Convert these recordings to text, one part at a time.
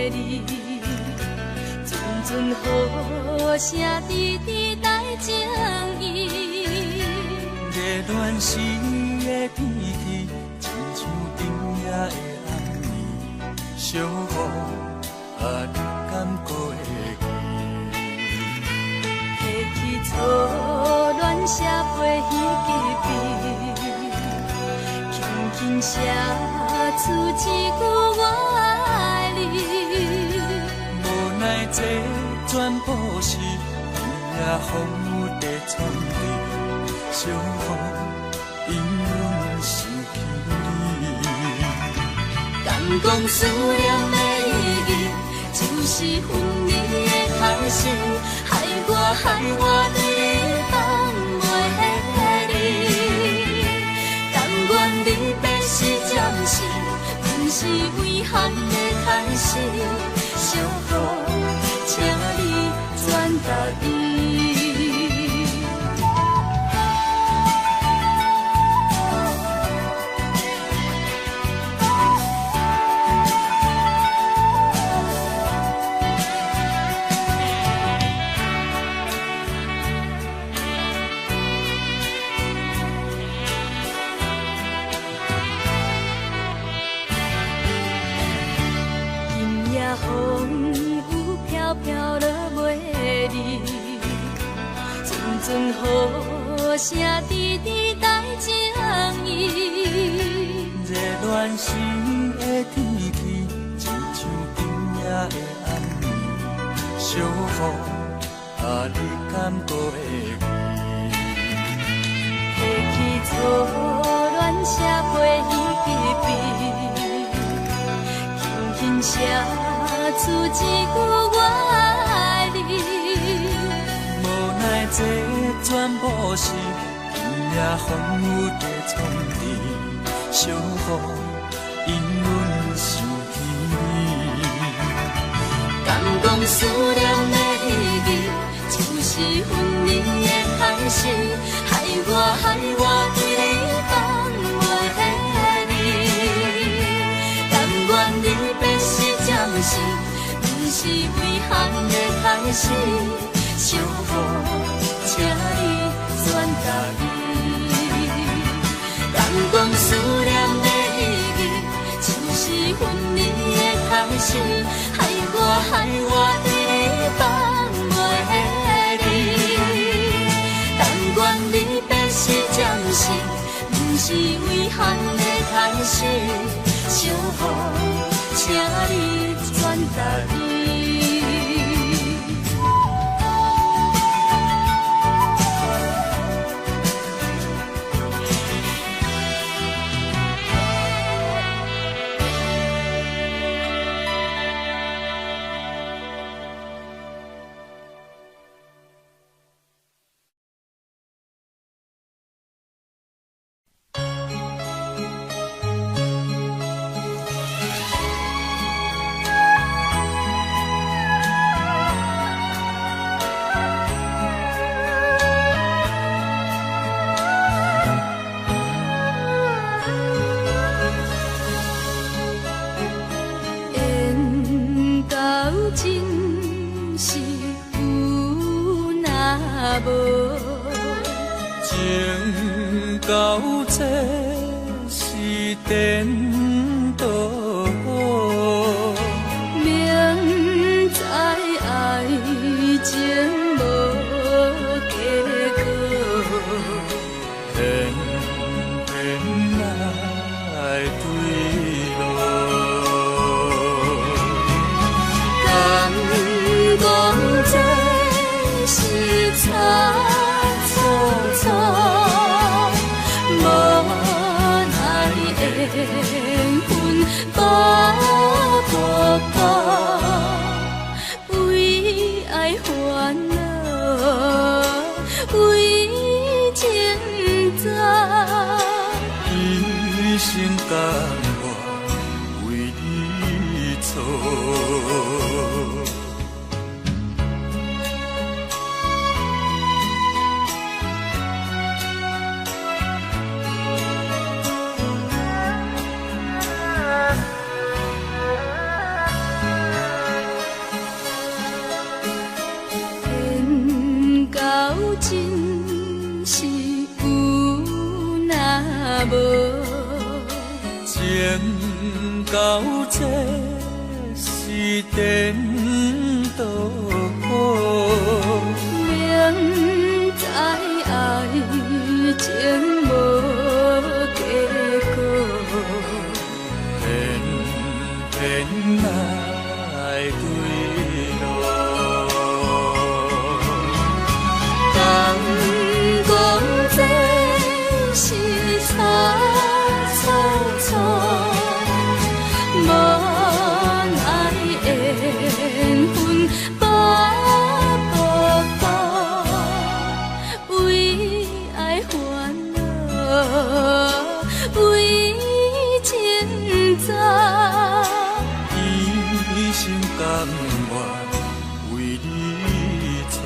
你，阵阵雨声滴滴来情意。热恋时的天气，亲像冬夜的暗暝，小雨你敢过会记？提起初恋写批彼支笔，轻轻写出一句我爱你。无奈这全部是雨也风雨在冲击，小雨因阮想起你。敢讲思念的意义，就是分离的开始，害我对你放袂离。但愿离别是暂时，不是遗憾的开始。小雨，请你转达伊。风雨飘飘落袂离，阵阵雨声滴滴来情意。热恋时的天气，亲像冬夜的暗暝，小雨你敢过会记？提起初恋写批彼支，轻轻写出一句我爱你。无奈这全部是雨也风雨在冲击，小雨因阮想起你。敢讲思念的意义，就是分离的开始，害我对你放袂离。但愿离别是暂时，不是遗憾的开始。小雨，请你转达伊。敢讲思念的意义，就是分离的开始，害我对你放袂离。但愿离别是暂时，不是遗憾的开始。小雨，请你转达伊。情到这是颠倒，明知爱情无结果，偏偏来对路。敢讲这是差错错。缘分把破破，为爱烦恼，为情债，一生甘愿为你错。到这是颠倒，明知爱情无结果，偏偏来对路。敢讲这是错错错。无奈缘分把不过，为爱烦恼，为情债，一生甘愿为你错。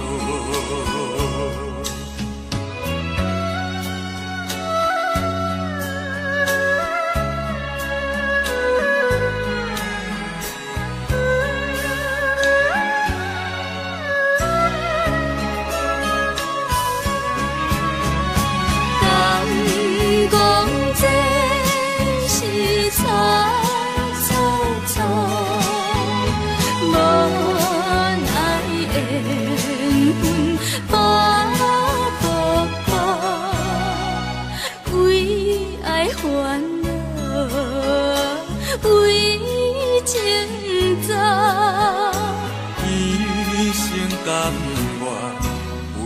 甘愿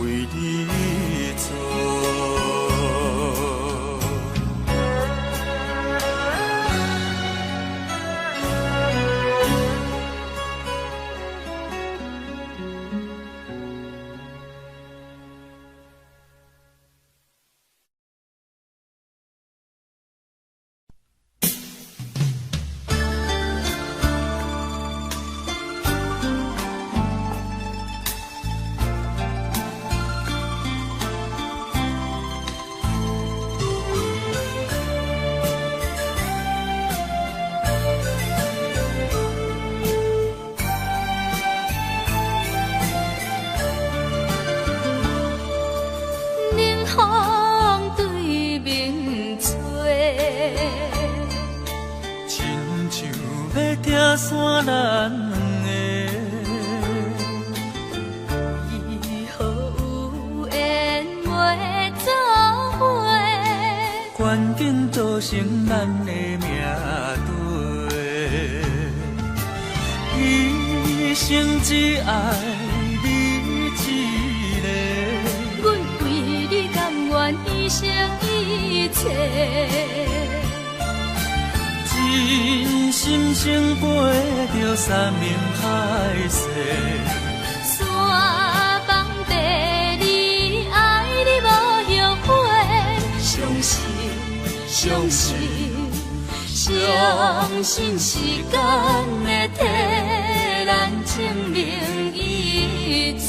为你错。山咱两个，以后有缘袂做伙，关紧做成咱的命对，一生只爱你一个，阮为你甘愿牺牲一切。真心胜过着山盟海誓，山崩地离，爱你无后悔。相信，相信，相信时间会替咱证明一切。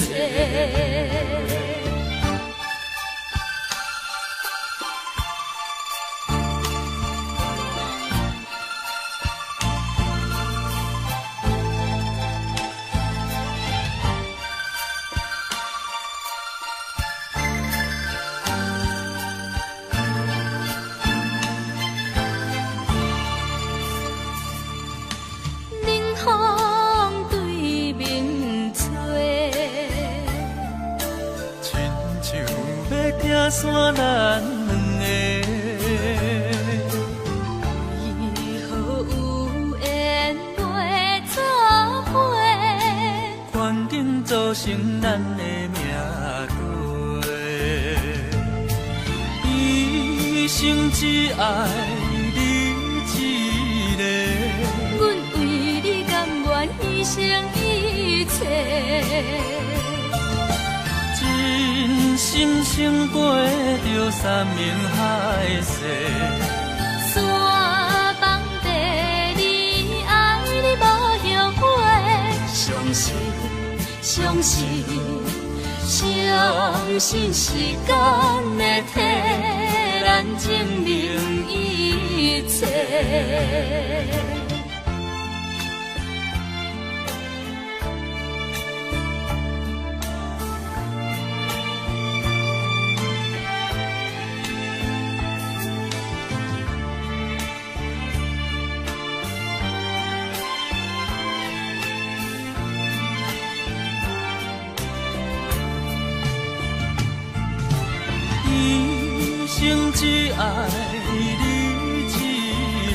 山咱两个，以后有缘袂做伙，关紧做成咱的命对，一生只爱你一个，阮为你甘愿牺牲一切。真心胜过着山盟海誓，山崩地离，爱你无后悔。相信，相信，相信时间会替咱证明一切。只爱你一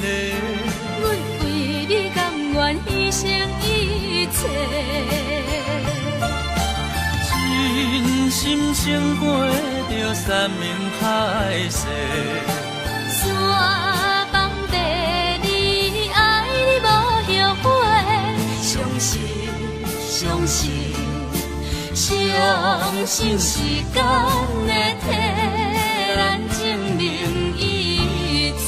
个。阮为你甘愿牺牲一切，真心胜过着山盟海誓。山崩地离，爱你无后悔。相信，相信，相信时间会替咱证明一切。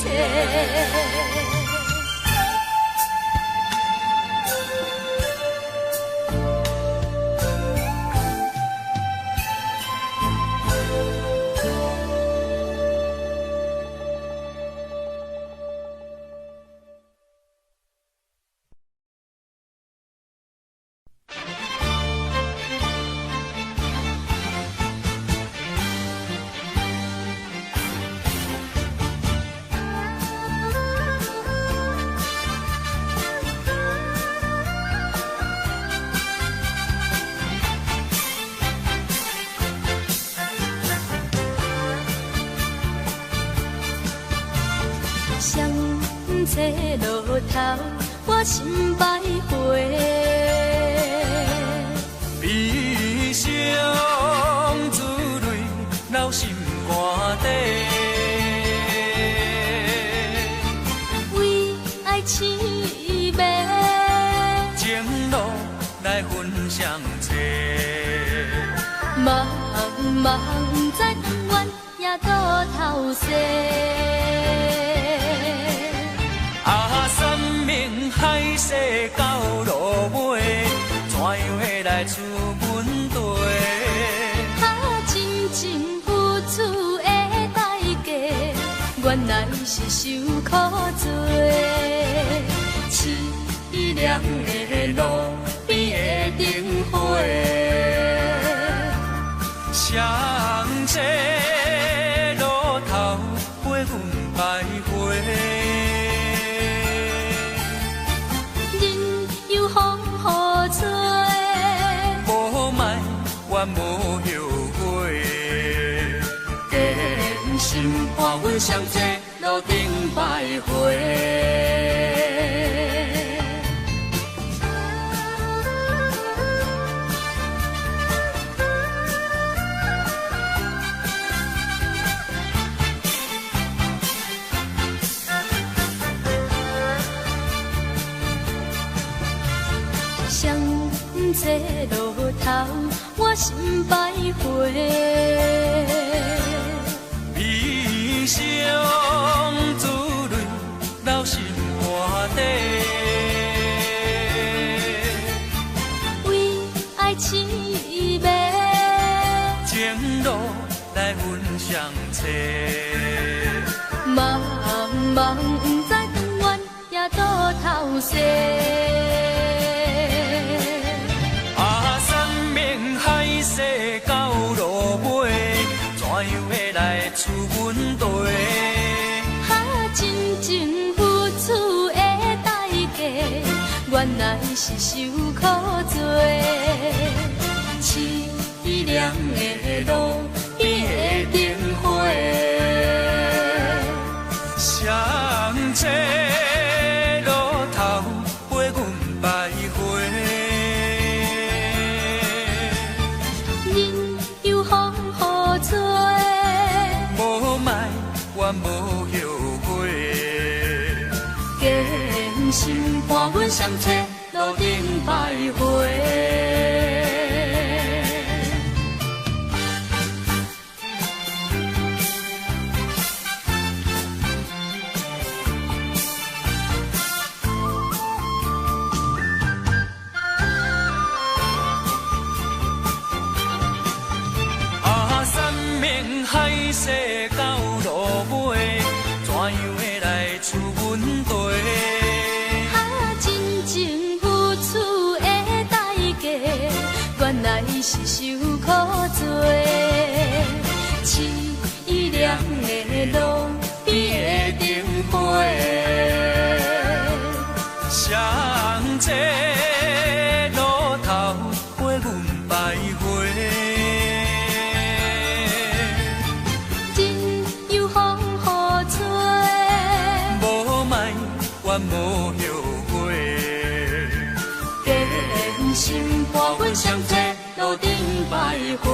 双车路头，我心徘徊。悲伤自泪流心肝底，为爱痴迷，情路来分相册。茫茫不知远也倒头西。啊，山盟海誓到路尾，怎样会来出阮地？啊，真情付出的代价，原来是受苦罪。凄凉的路边的灯火，相这路头陪阮徘徊。又风雨吹，无卖怨无后悔，真心伴阮相这路顶徘徊。双车路头，我心徘徊。悲伤自泪流心肝底，为爱痴迷，情路来分相册。茫茫不知长远也倒头西。到路尾，怎样会来出阮地？啊，真情付出的代价，原来是受苦罪。凄凉的路边的灯火，相这路头陪阮徘徊。我无后悔，真心伴阮相车路顶徘徊。啊，山盟海誓到路尾，怎样会来出阮地？啊，真情付出的代价，原来是受苦罪。凄凉的路边的灯火，相这路头陪阮徘徊。真又风心伴阮相济，路顶百回。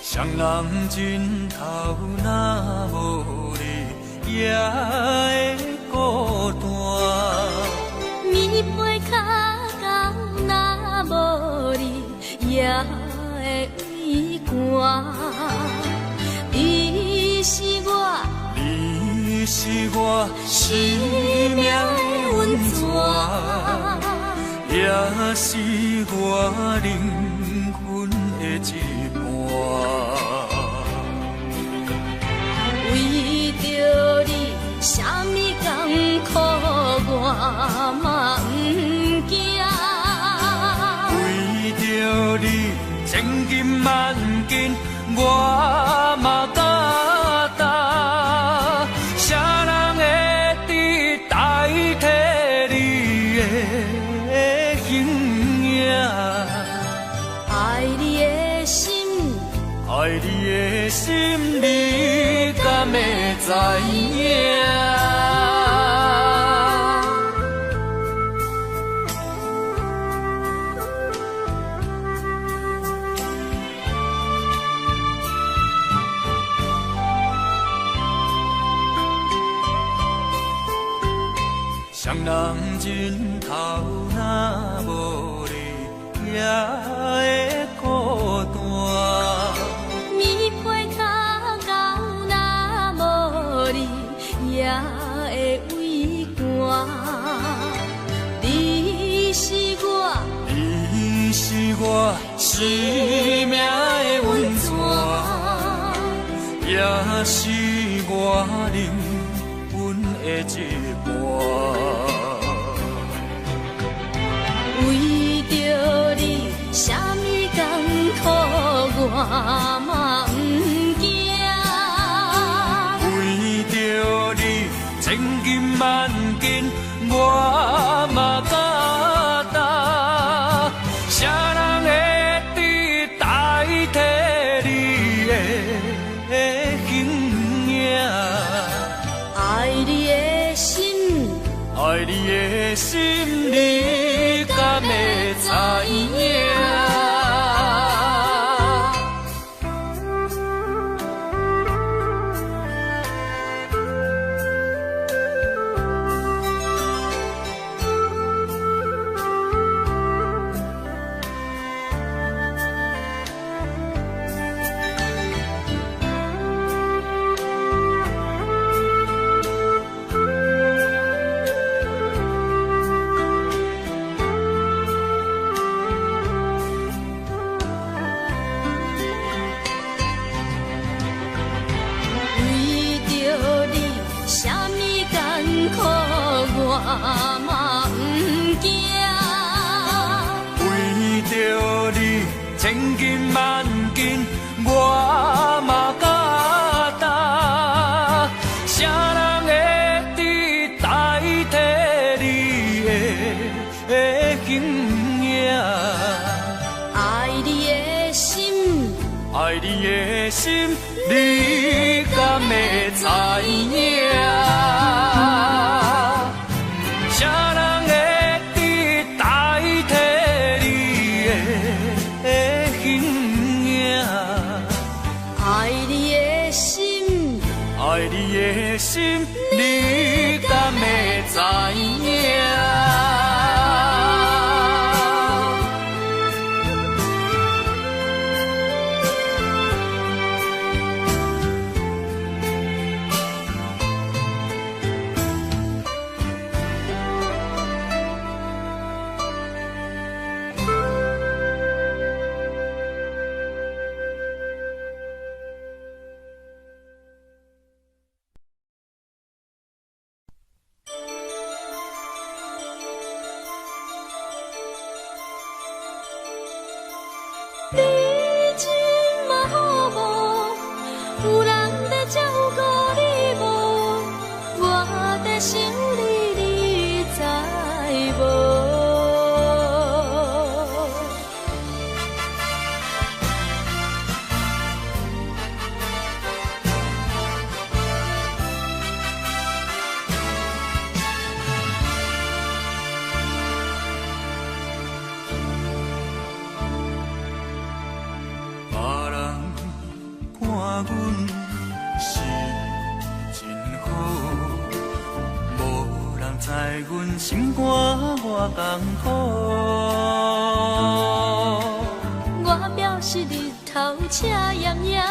双人枕头若无你，也会孤单。棉被脚工若无你，也会畏寒。你是我，你是我生命的温泉，也是我灵魂的一半。为着你，啥物艰苦我嘛不惊。为着你，千金万金我嘛敢担。啥人会伫代替你的形影？爱你的心，爱你的心，你敢会知影？双人枕头若无你，也会孤单。棉被脚工若无你，也会畏寒。你是我，你是我生命的温泉，也是我灵魂的一半。为着你，啥物艰苦我嘛不惊。为着你，千金万金我嘛敢担。啥人会伫代替你的形影？爱你的心，爱你的心，你敢会知影？我嘛不惊，为着你千金万金，我嘛敢担。啥人会伫代替你的形影？爱你的心，爱你的心，你敢会知影？啥人会伫代替你的形影？爱你的心，爱你的心，你敢会知影？阮心肝偌艰苦。我表示日头赤炎炎，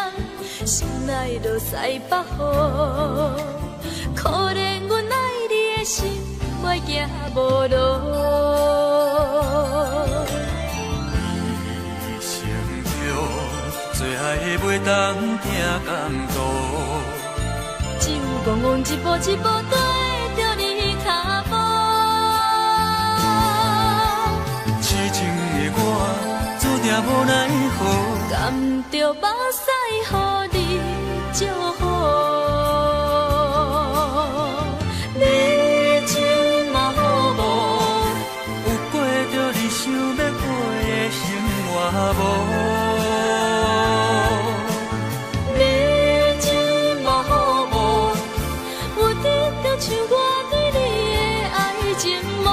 心内落西北雨。可怜阮爱你的心，袂行无路。伊成着最爱的袂当行公路。只有戆戆一步一步跟着你脚步。痴情的我，注定无奈何。甘着目屎，予你祝福。你情嘛好无？有过着你想要过的生活无？像我对你的爱情无，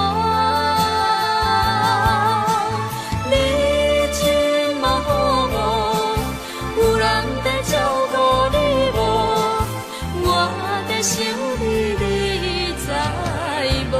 你情嘛好无？有人在照顾你无？我在想你，你知无？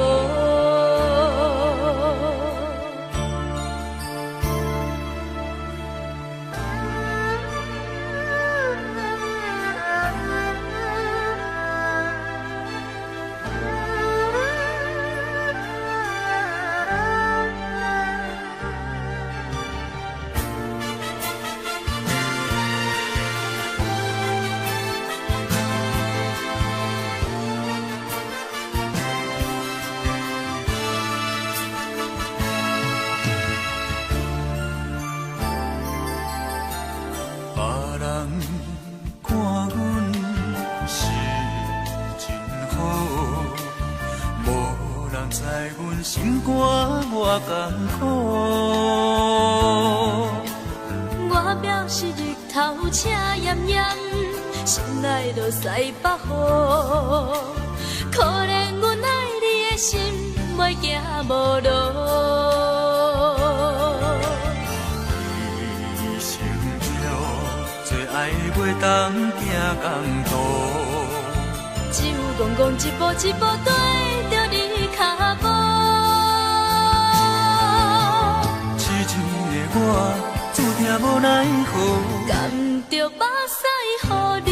心肝偌艰苦，我表示日头赤炎炎，心内落西北雨。可怜阮爱你的心，袂行无路。伊成着最爱袂当行公路。只有戆戆一步一步跟着你脚步。我注定无奈何，甘着目屎，予你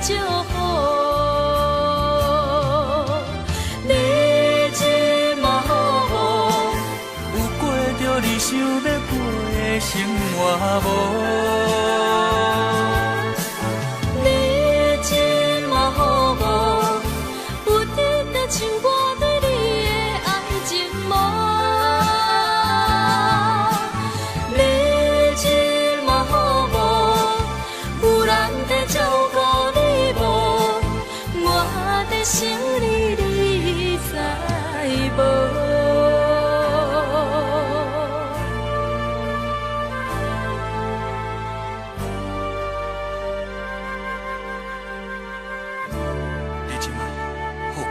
祝福。你情嘛好无？有过着你想要过的生活无？你情嘛好无？有得着像我对你的爱情无？想你，你知无？你今晚好无？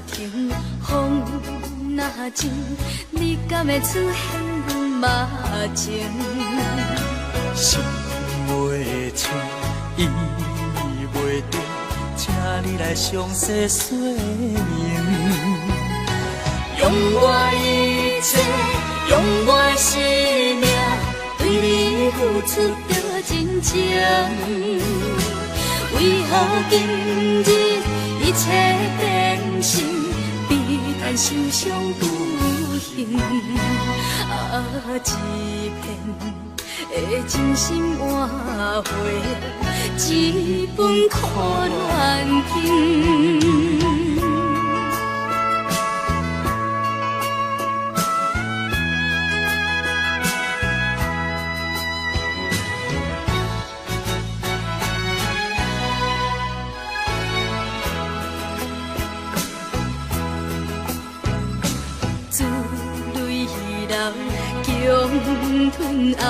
停，风若静，你敢会出现阮目前？心袂清，意袂定，请你来详细说明。用我一切，用我的生命，对你付出着真情。为何今日一切变心，悲叹受伤不幸？啊，一片的真心换回一本苦恋经。老，强吞后，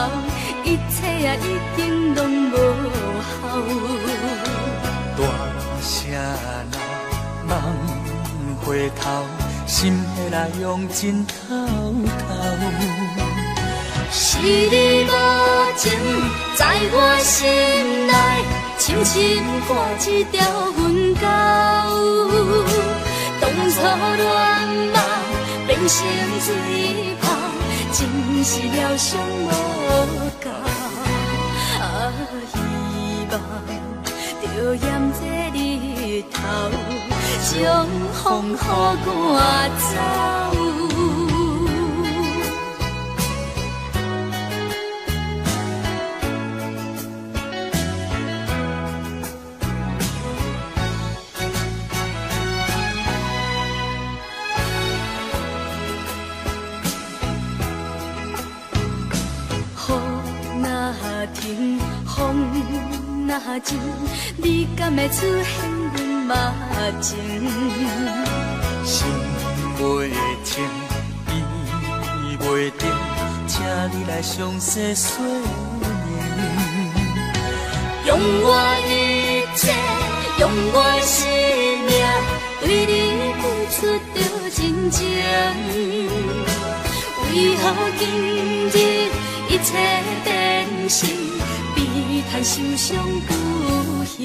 一切啊已经拢无效。大声闹，梦回头，心血来用尽透透。是你无情，在我心内深深挂一条云钩。当初恋梦变成水泡，真是了伤无够。啊，希望着炎这日头，将风雨赶走。停，风若静，你敢会出现阮目前？心袂静，意袂定，请你来详细说明。用我一切，用我生命，对你付出着真情。为何今日一切变成悲叹受伤孤行？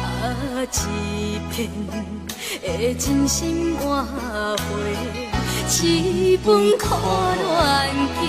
啊，一片的真心换回一本苦恋经。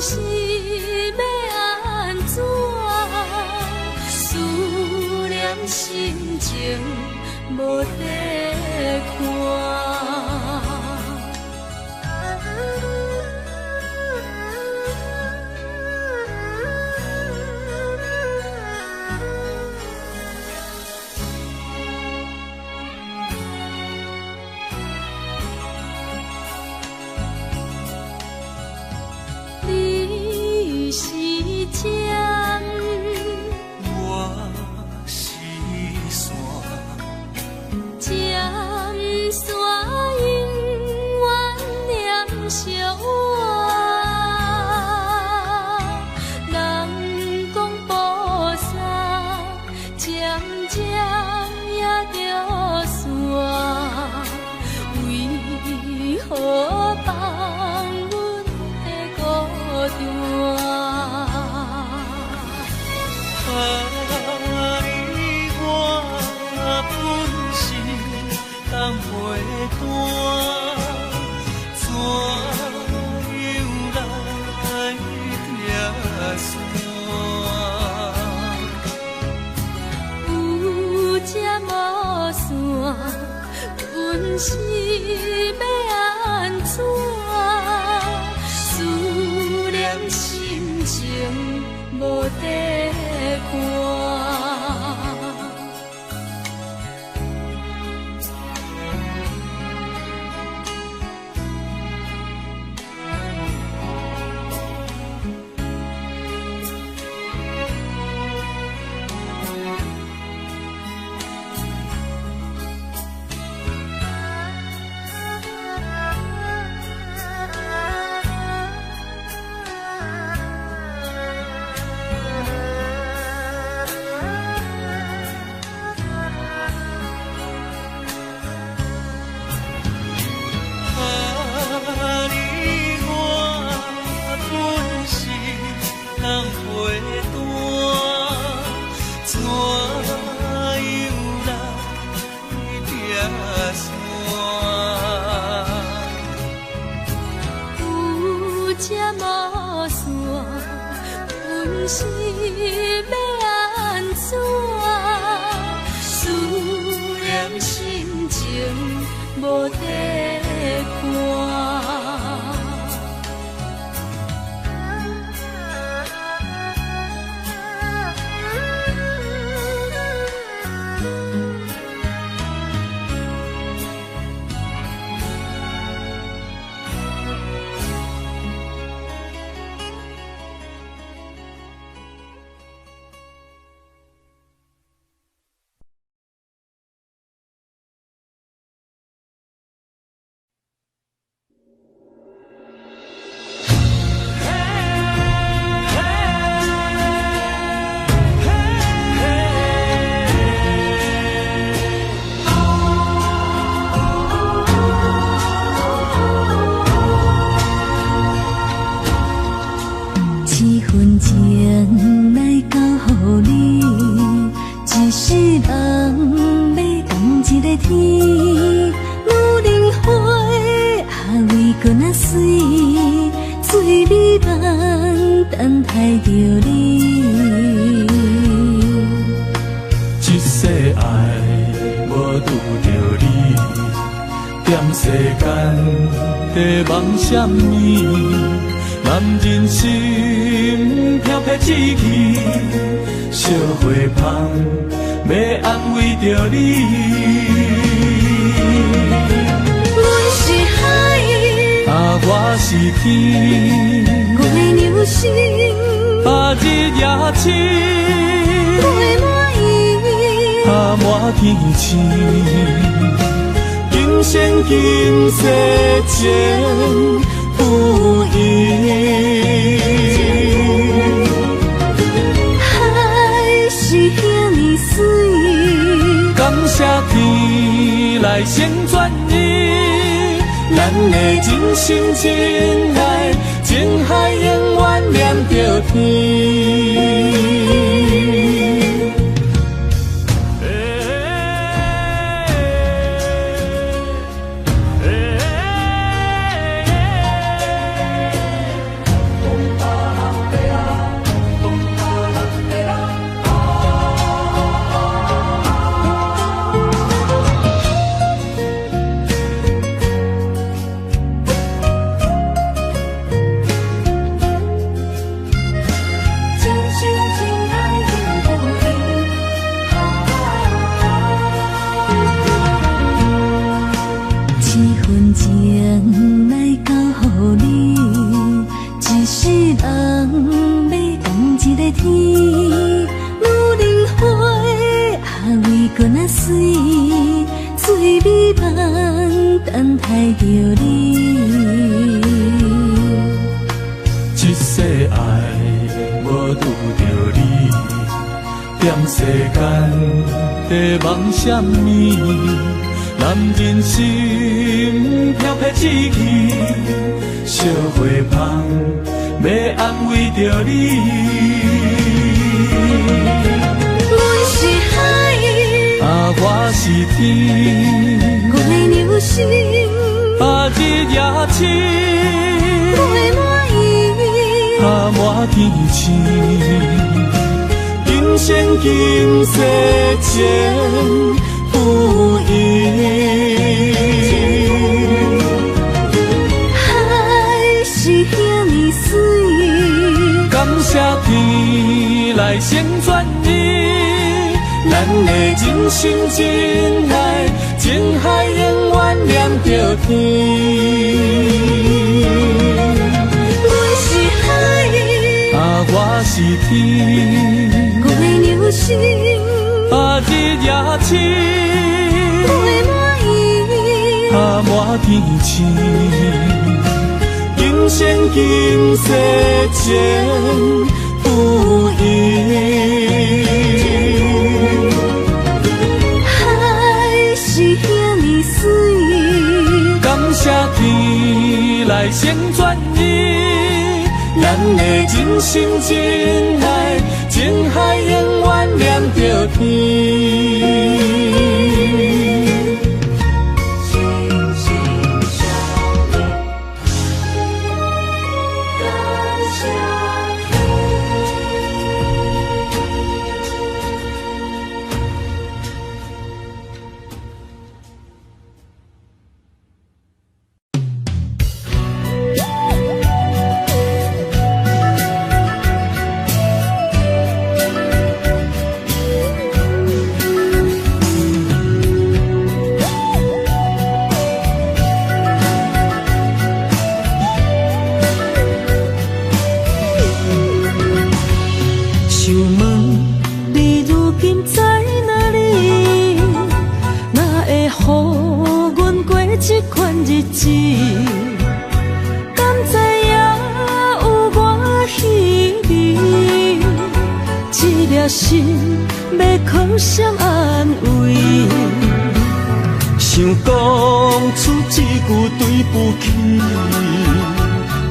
是要安怎？思念心情无地看。我是线。这无线，阮是要安怎？思念心情无地看。梦什么？男人心飘撇志气，烧花香要安慰着你。阮是海，我是天，我的牛心，日夜深，陪满意，满天星。今生今世情不移，海是遐尼水，感谢天来成全你，咱的真心真爱，情海永远连着天。梦什么？男人心飘撇志气，烧花香要安慰着你。阮是海，我是天，我的牛心，日夜深，陪满意，满天星。今生今世情不移，海是遐尼水，感谢天来成全你，咱的真心真爱，情海永远连着天。阮是海，我是天。心，日夜深，陪满意，满天星。今生今世情不移，海是遐尼水，感谢天来成全你，咱的真心真爱，情海永远连着天。了心要靠谁安慰？想讲出一句对不起，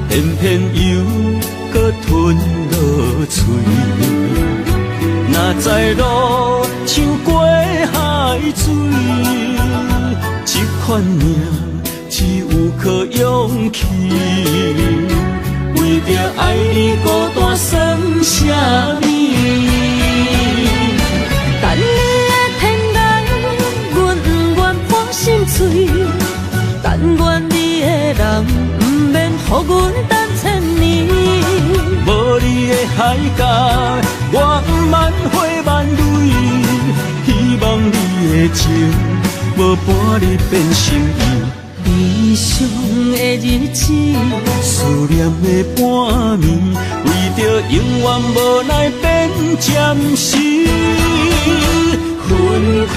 偏偏又搁吞落嘴。若知路像过海水，这款命只有靠勇气。为着爱你孤单算什么？等你的天涯，阮不愿破心碎。但愿你的人不免予阮等千年。无你的海角，我万花万蕊。希望你的情，无半日变心意。悲伤的日子，思念的半暝，为着永远无奈变暂时分开。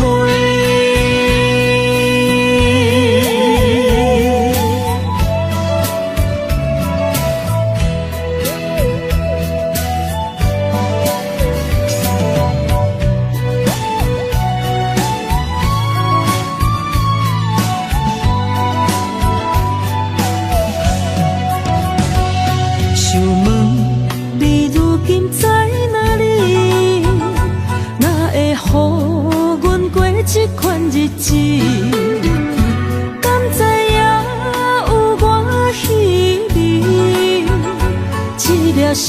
这款日子，敢知影有我稀微？这粒心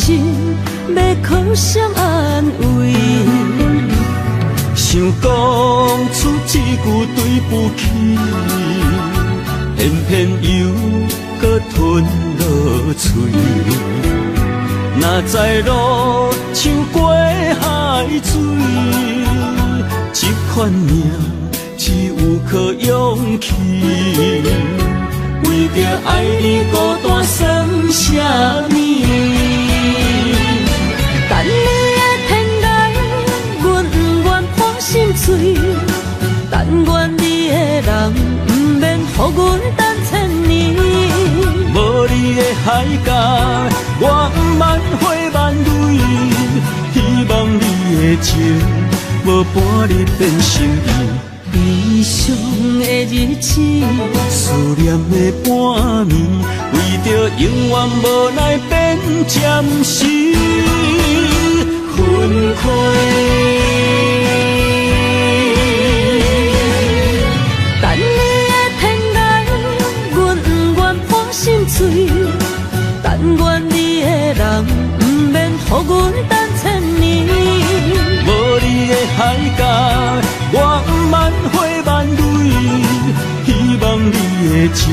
要靠谁安慰？想讲出一句对不起，偏偏又搁吞落嘴。若知路像过海水，这款命只有靠勇气。为着爱你孤单算什么？等你的天涯，阮不愿破心碎。但愿你的人不免予阮等千年。无你的海角，我万花万蕊。希望你的情，无半日变心意。悲伤的日子，思念的半暝，为着永远无奈变暂时分开。等你的天涯，阮不愿破心碎。但愿你的人不免予阮等千年。无你的海角，我万花万蕊。希望你的情，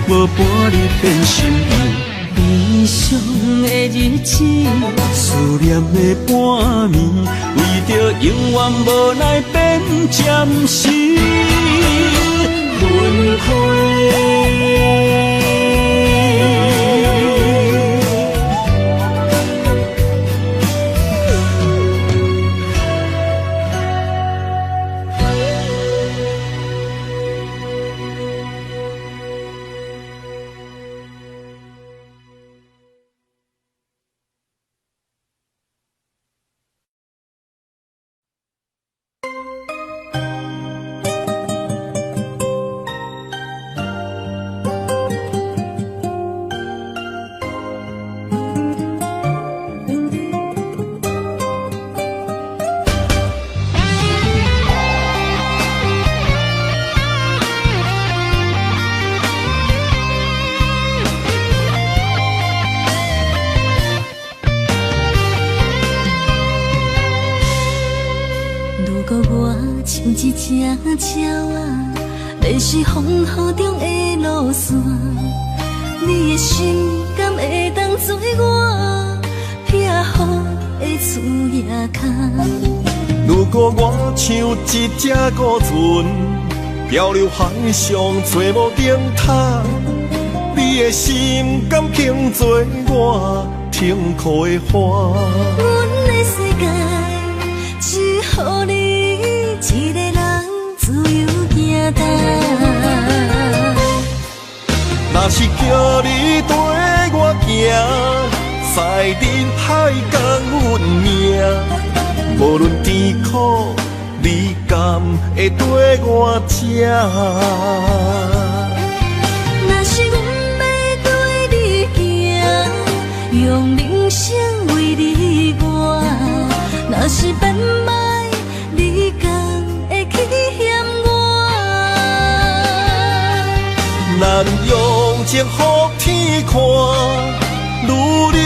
无半日变心意。悲伤的日子，思念的半暝，为着永远无奈变暂时分开。一只鸟啊，迷失风雨中的路线，你的心敢会当做我撇予的厝野脚？如果我像一只孤船，漂流海上找无顶塔，你的心敢肯做我停靠的花？阮的世界只予你一个人自由行踏。若是叫你跟我行，在人海共阮命，无论甜苦，你甘会跟我吃？若是阮要对你行，用人生为你活，若是变歹，你甘会去嫌我？咱用情予天看，愈冷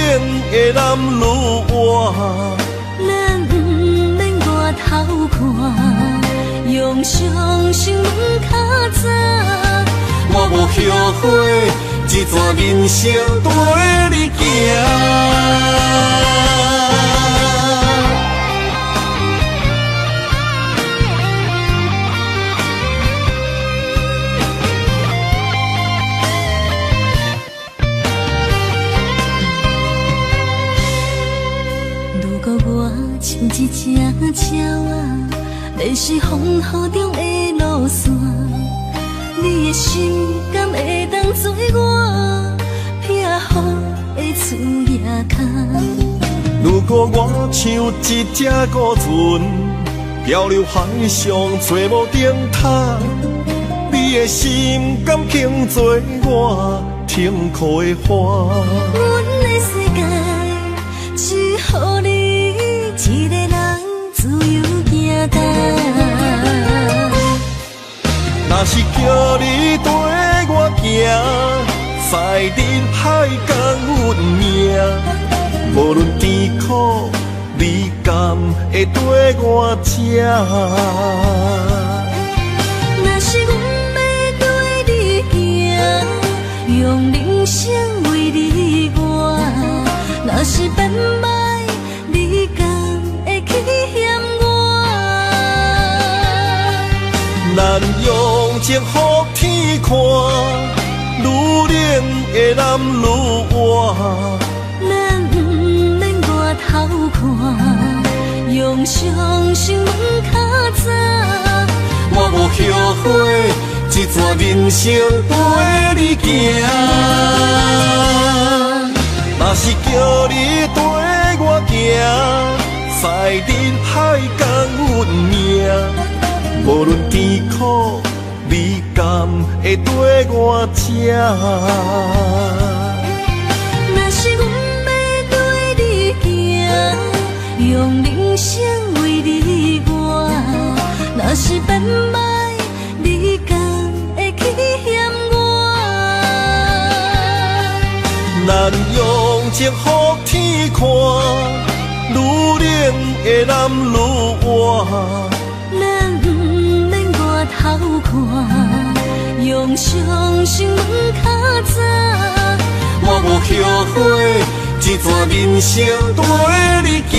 的男愈活。咱不免外头看，用伤心问较早。我无后悔，一段人生跟你行。如果我像一只鸟仔，迷失风雨中的路线，你的心敢会当做我避雨的厝夜空？如果我像一只孤船，漂流海上找无顶塔，你的心敢肯做我停靠的花？阮的世界只予你一个人自由行动。若是叫你跟我行，在人海共阮命，无论甜苦，你甘会跟我吃？若是阮要对你行，用人生为你活，若是变歹，你甘会去嫌我？咱用情予天看，愈冷的男愈活。咱不免外头看，用伤心问较早。我无后悔，一段人生跟你行。若是叫你跟我行，在人海共阮命，无论甜苦，你甘会跟我吃？若是阮要对你行，用人生为你活，若是变歹，你甘会去嫌我？咱用情予天看，愈冷的男愈活。咱不免外头看，用伤心问较早。我无后悔，一段人生跟你行。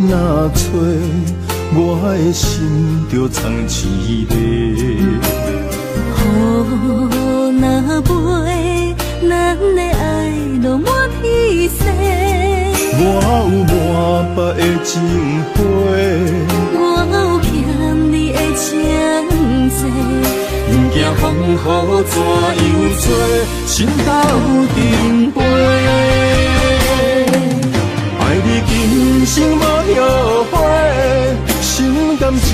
若吹，我的心就藏一个。雨若飞，咱的爱落满天星。我有满腹的情花，我有欠你的情债。不惊风雨怎样做，心斗阵飞。爱你今生无后悔，心甘情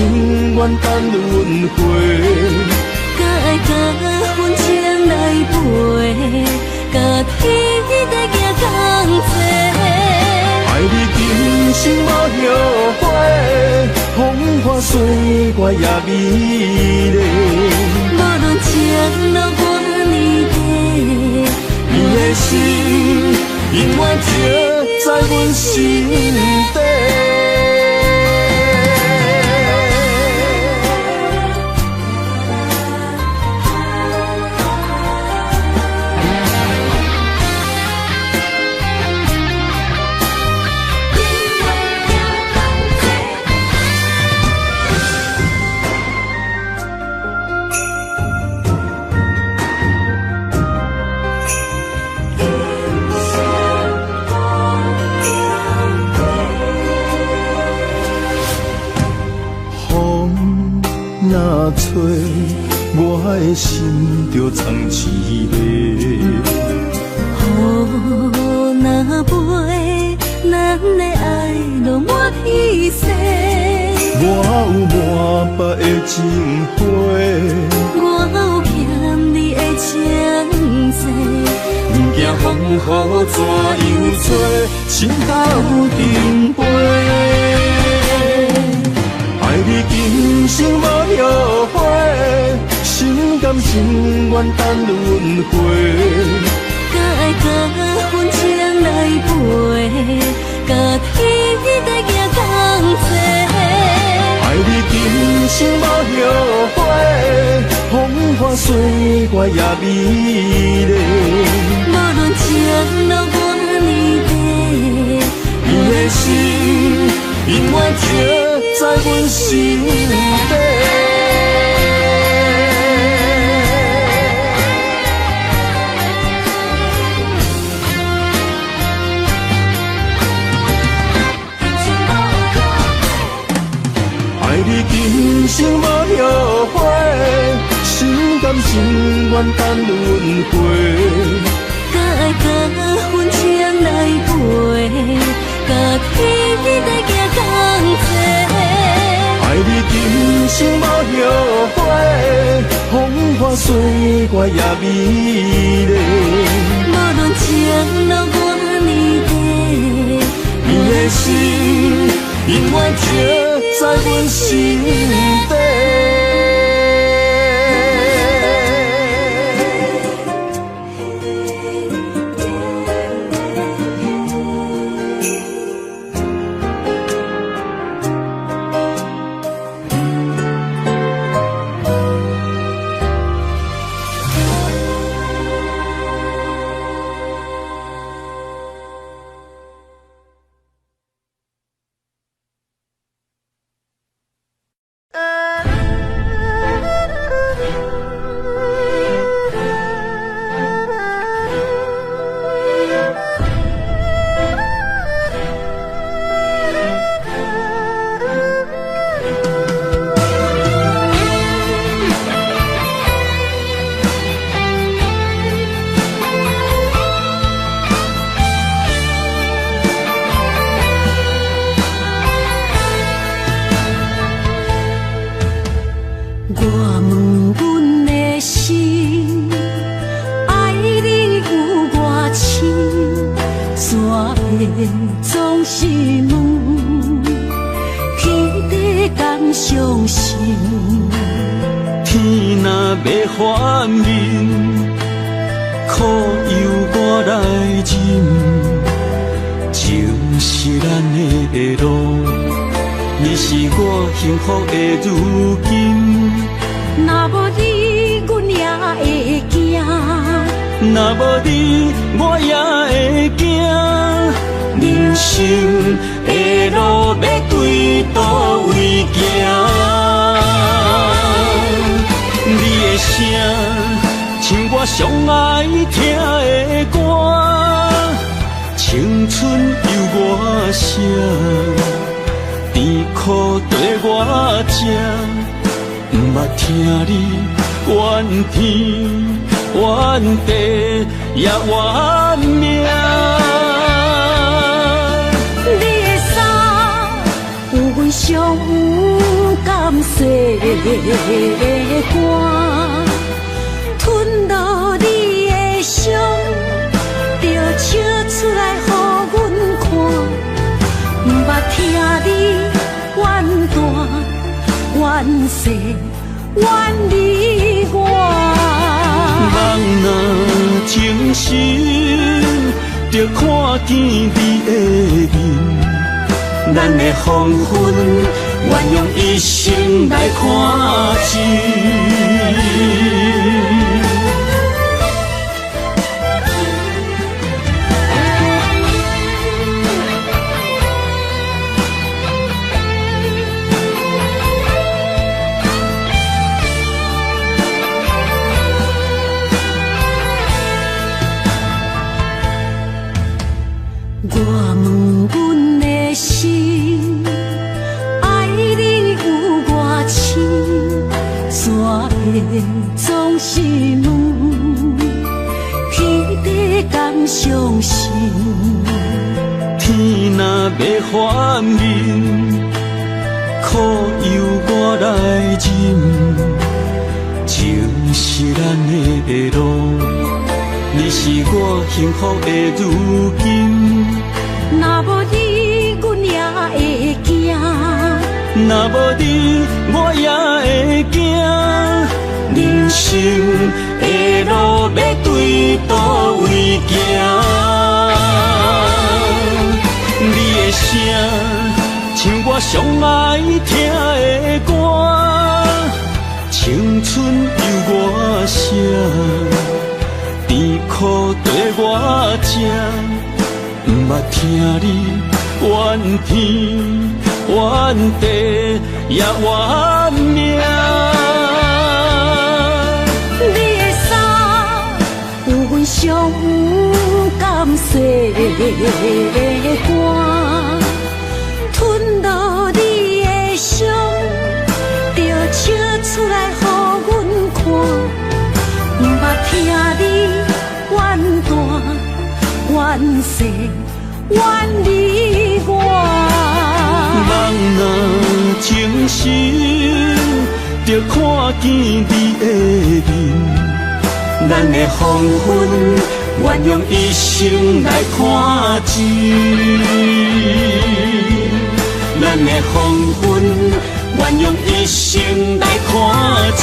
愿等轮回。甲爱甲阮情来陪，甲天地行到水月也美丽。无论情路偌呢短，你的心永远刻在阮心底。若吹，我的心就藏滋味。雨若飞，咱的爱拢满天星。我有满腹的情花，我有欠你的情债，不惊风雨怎样吹，心头顶杯。爱你今生无后悔，心甘情愿等轮回。甲爱甲阮情来陪，甲天在行同齐。爱你今生无后悔，风花水月也美丽。无论情路偌呢短，你的心永远刻在阮心底。爱你今生无后悔，心甘情愿等轮回。甲爱甲阮情来陪，甲天在行同齐。爱你今生无后悔，风花水月也美丽。无论情路偌呢短，你的心永远刻在阮心底。总是问，天地敢相信？天若要反面，苦由我来忍。情是咱的路，你是我幸福的如今。若无你，阮也会惊；若无你，我也会惊。人生的路要对倒位行？你的声，像我上爱听的歌。青春由我写，甜苦对我吃。不捌听你怨天怨地也怨命。上有甘雪的歌，吞落你的伤，就笑出来予阮看。不捌听你怨断，愿世远离我。人若情深，着看见你的面，咱的黄昏，愿用一生来看尽。我问阮的心，爱你有偌深，怎会总是问天地敢相信？天若要反面，苦由我来忍。情是咱的路，你是我幸福的如今。若无你，阮也会惊；若无你，我也会惊。人生的路要对倒位行？你的声，像我上爱听的歌，青春由我写，甜苦对我吃。毋捌听你怨天怨地也怨命，你的衫有阮伤甘洗的汗，吞落你的伤，着笑出来予阮看。毋捌听你怨大怨世远离我。人若情深，着看见你的面，咱的黄昏，愿用一生来看尽。咱的黄昏，愿用一生来看尽。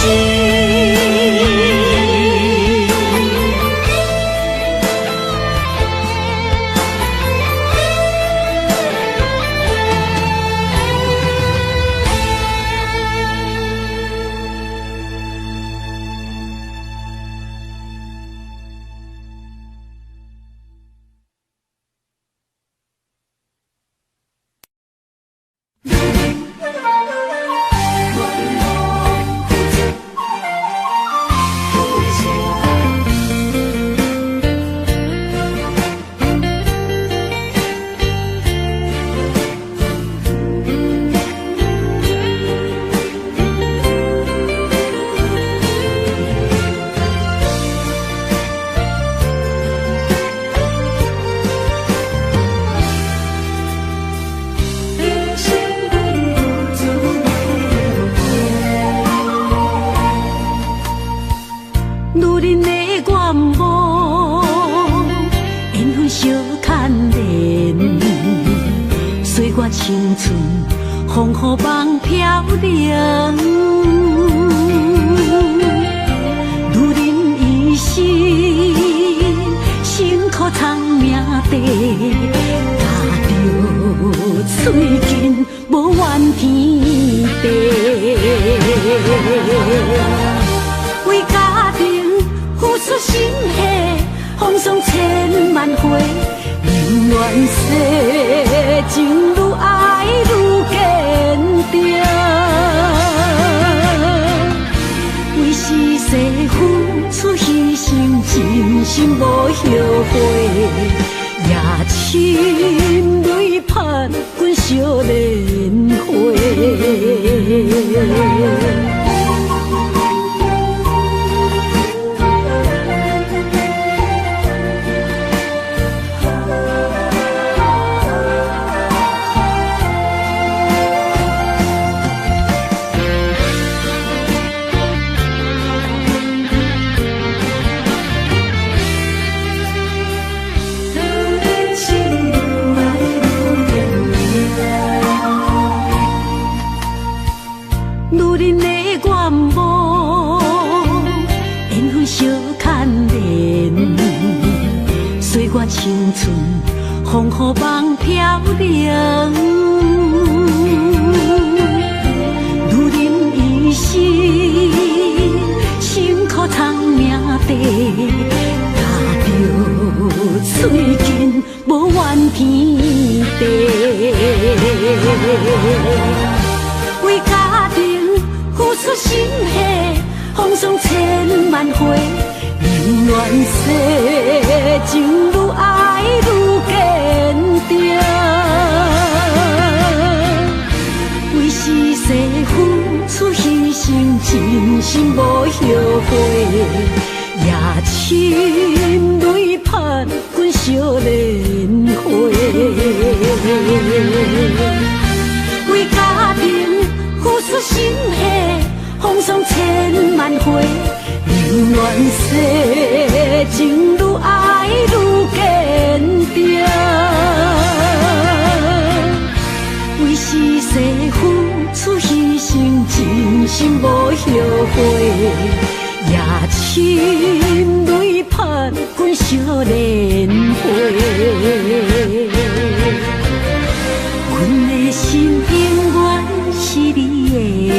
青春风雨梦飘零，如人一生，辛苦苍命地，踏着嘴筋无怨天地，为家庭付出心血，风霜千万回。宁愿世情愈爱愈坚定，为是世付出牺牲，真心无后悔，也深泪盼阮少年花。青春，风雨梦飘零。如人一世，辛苦藏命地，踏着嘴近，无怨天地。为家庭付出心血，风霜千万回。宁愿世情愈爱愈坚定，为是世付出牺牲，真心无后悔。夜深泪盼阮少年花，为家庭付出心血，风霜千万回。宁愿世情愈爱愈坚定，为是世付出牺牲，真心无后悔。夜深泪盼阮少年花，阮的心永远是你的。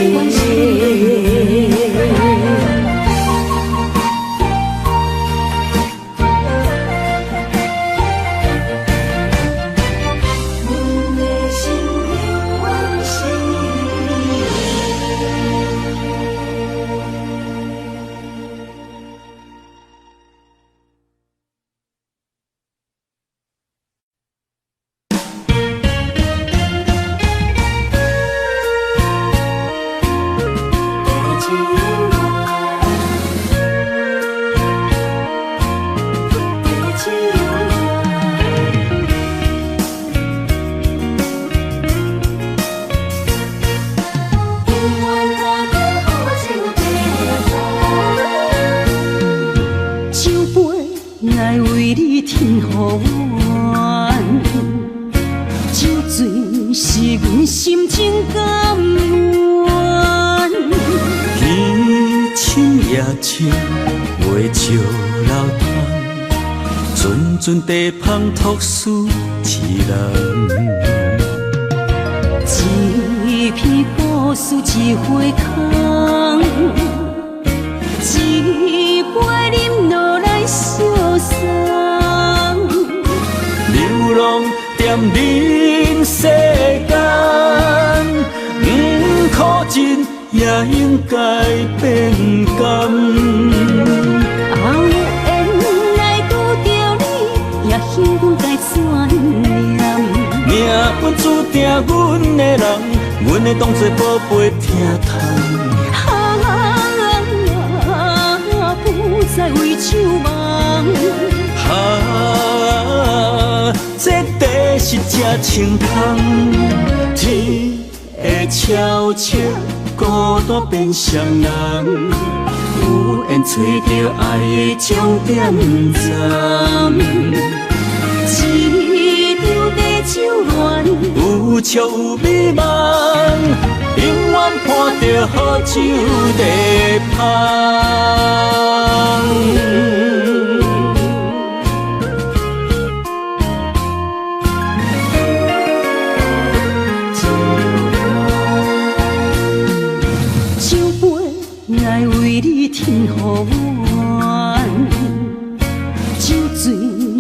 阵地芳托死一人，一片故事一回空，一杯饮落来相送。流浪踮人世间，不可真也应该变甘。幸运该怎念？命运注定阮的人，阮会当作宝贝疼痛。不再为手忙。这地是正清空，天会悄悄孤单变双人，有缘找到爱的终点站。一场地酒恋，有笑有美梦，永远伴着好酒地芳。酒杯爱为你添予暖，酒醉。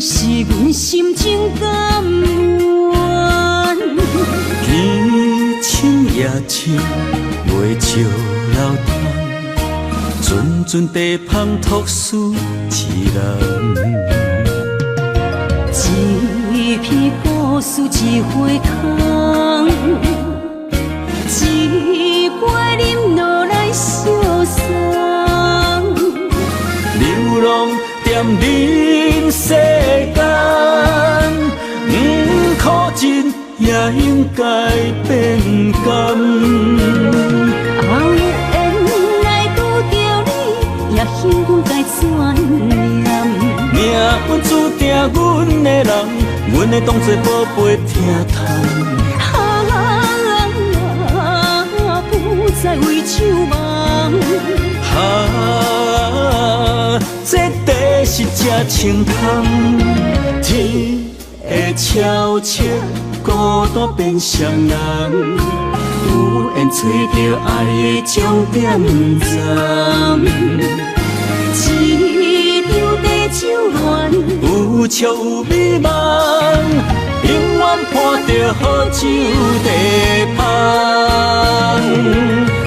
是阮心情甘愿，天清夜清，袂笑流淌，阵地芳托死一人。一片故事一回空，一杯饮落来相送。流浪踮人世间，不可真也应该变甘。有缘来拄着你，也幸运该怎念？命运注定阮的人，阮会当作宝贝疼痛。不再为手忙。这地是这青汤，天会悄悄孤单变双人，有缘找到爱的终点站。一场地酒恋，有笑有美梦，永远伴着好酒地香。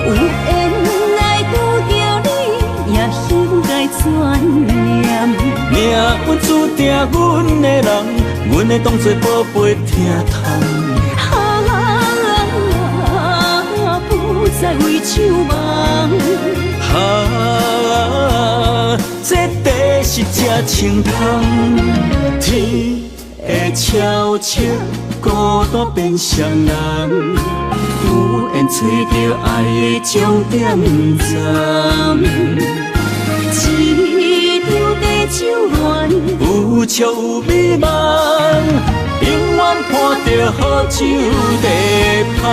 有缘来拄着你，也应该转念。命运注定阮的人，阮会当作宝贝疼痛。不再为酒梦。这地是这青汤，天会悄悄孤单变双人，有缘找到爱的终点站。一场地酒恋，有笑有美梦，永远伴着好酒地香。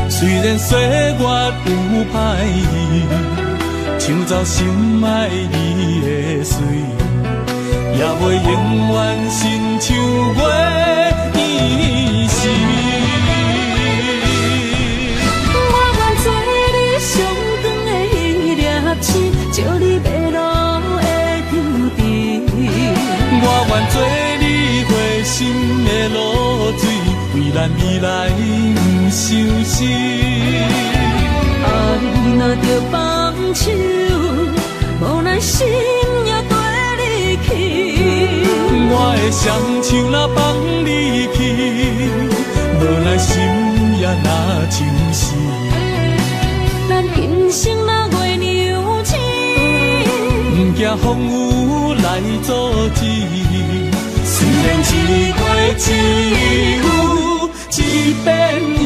虽然岁月有歹意，抢走心爱你的水，也袂永远亲像月依时。我愿做你上长的迄粒星，照你迷路的tro阵。我愿做你回心的露水，为咱未来不伤心。爱若着放手，无咱心也跟你去。我的双手若放你去，无咱心也若像是。咱今生若月牛星，不惊风雨来阻止。虽然一过一有一变伊。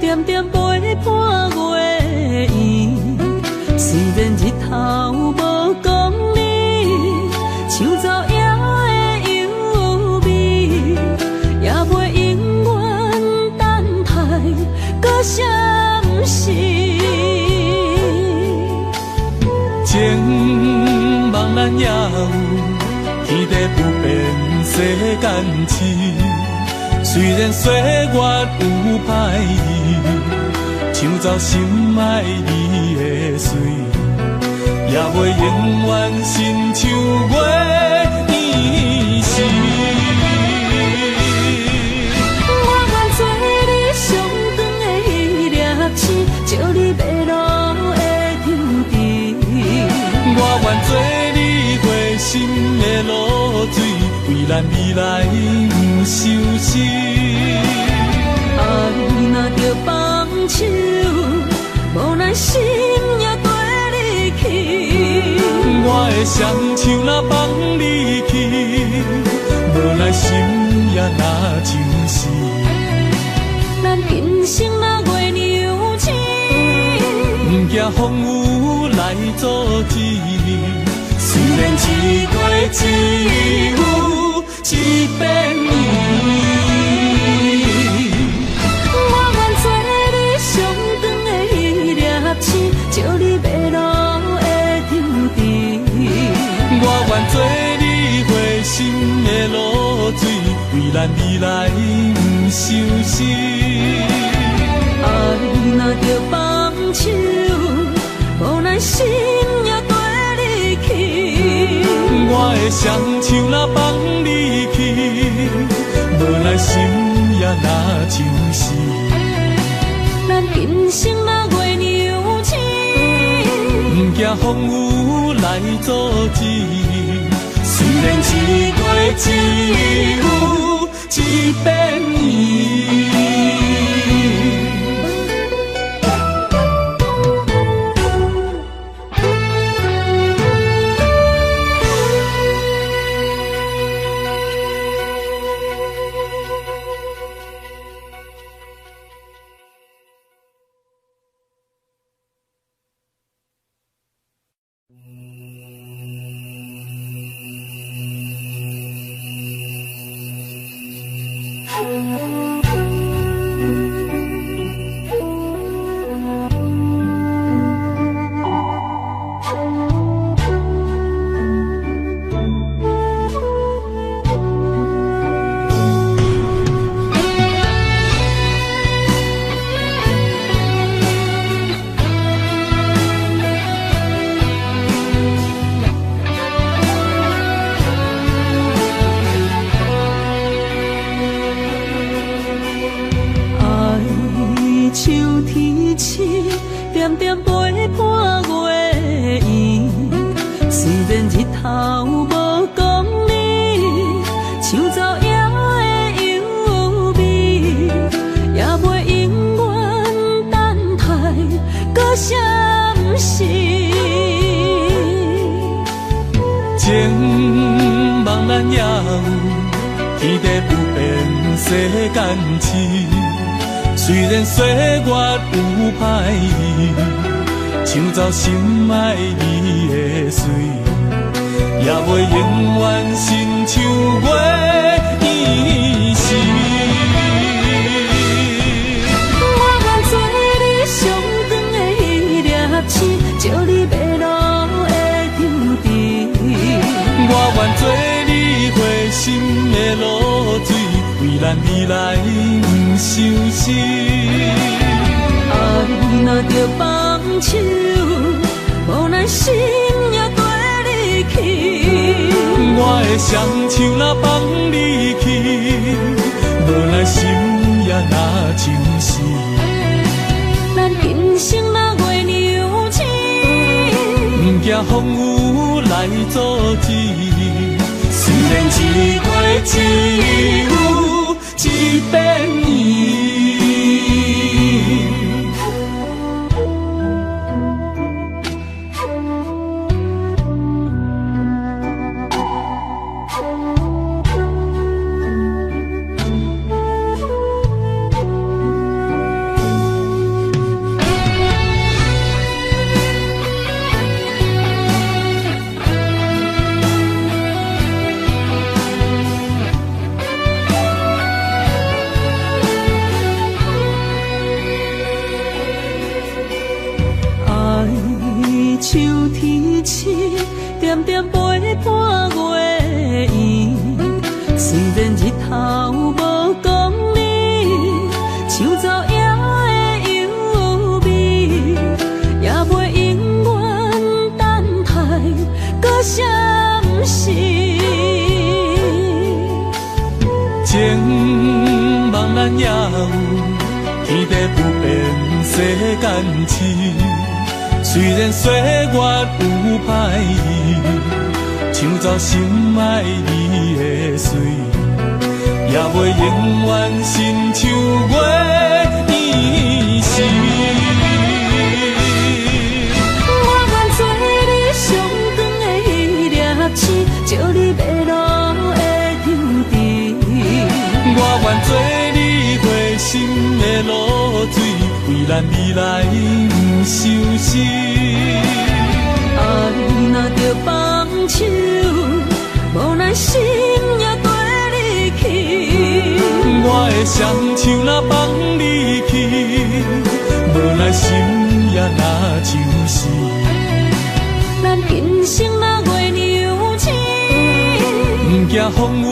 点点陪伴月圆，虽然日头无讲理，抢走夜的优美，也袂永远等待，搁闪逝。情茫然也有天地不变世间事。虽然岁月有歹意，抢走心爱你的水，也袂永远亲像月依时。我愿做愿做你回心的露水，为咱未来不伤心。爱若着放手，无奈心也跟你去。我的双手若放你去，无奈心也若像死。咱今生若月娘亲，不惊风雨来阻止。虽然一月只有一百年，我愿做你上长的迄粒星，照你迷路的天地。我愿做你回心的露水，为咱未来不伤心。爱若着放手，无奈心也跟你去。我的双手若放你去，无奈心也若像死。咱今生若月娘亲，不惊风雨来阻止。虽然一月只有一百年。虽然岁月有歹意，抢走心爱你的水，也袂永远亲像月依时。我愿做你上长的迄粒星，照你迷路的天地。我愿做你回心的露水，为咱未来不伤心。爱若着放手，无奈心也跟你去。我的双手若放你去，无奈心也若像死。咱今生若月娘亲，不惊风雨来阻止。虽然一月只有一百年。秋天起，点点陪伴月圆。虽然日头无讲你，像走夜的幽味，也袂永远等待搁相思。情茫然也有天地不变世间痴。虽然岁月有歹意，走心爱你的水，也袂永远亲像月圆时。我愿做你上长的迄粒星，照你迷路的天地。我愿做你回心的露水，为咱未来不相思。爱若着放手，无奈心也跟你去。我的双手若放你去，无奈心也若像是。咱今生若月娘星，不惊风雨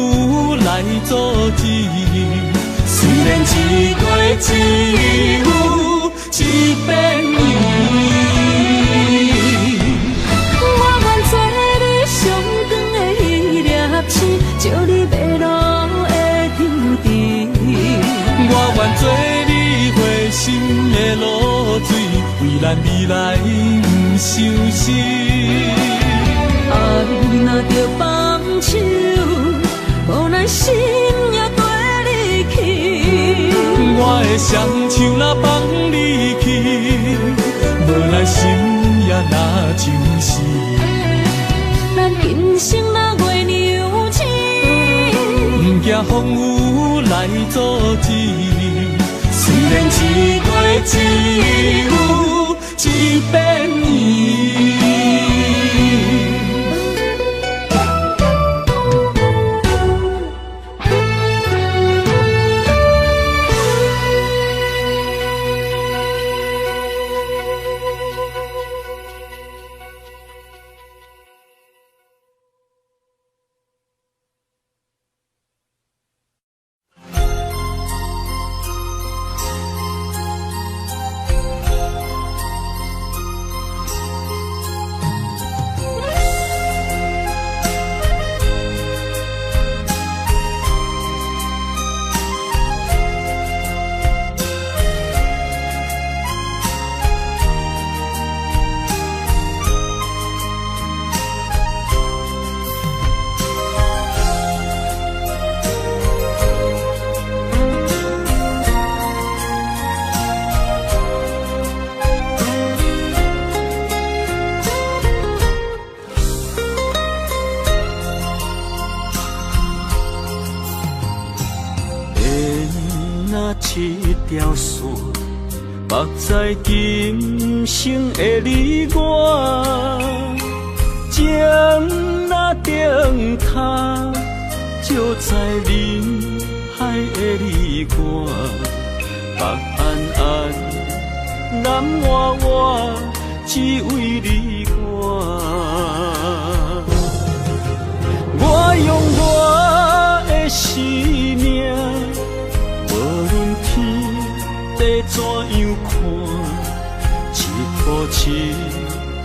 来阻止。虽然一月一有一变圆。照你迷路的天地，我愿做你回心的露水，为咱未来不相思。爱若着放手，无奈心也跟你去。我的双手若放你去，无奈心也若像是。咱今生若月娘星，不惊风雨来阻止。虽然一月一有一变圆。一条线，绑在今生的你我，情若灯塔，照在人海的你我，北暗暗，南弯弯，只为你我。我用我的生命。地怎样看？一步一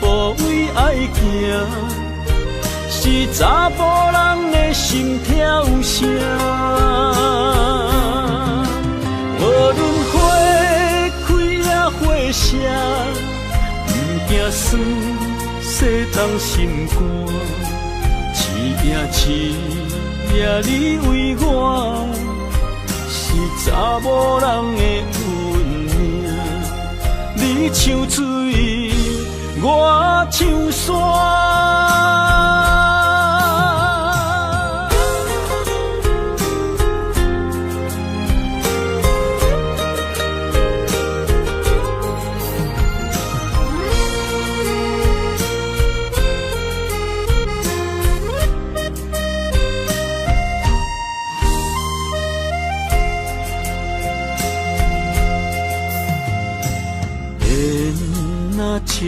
步为爱行，是查甫人的心跳声。无论花开也花谢，不惊酸洗动心肝。一夜你为我。是查某人的运命，你像水，我像山。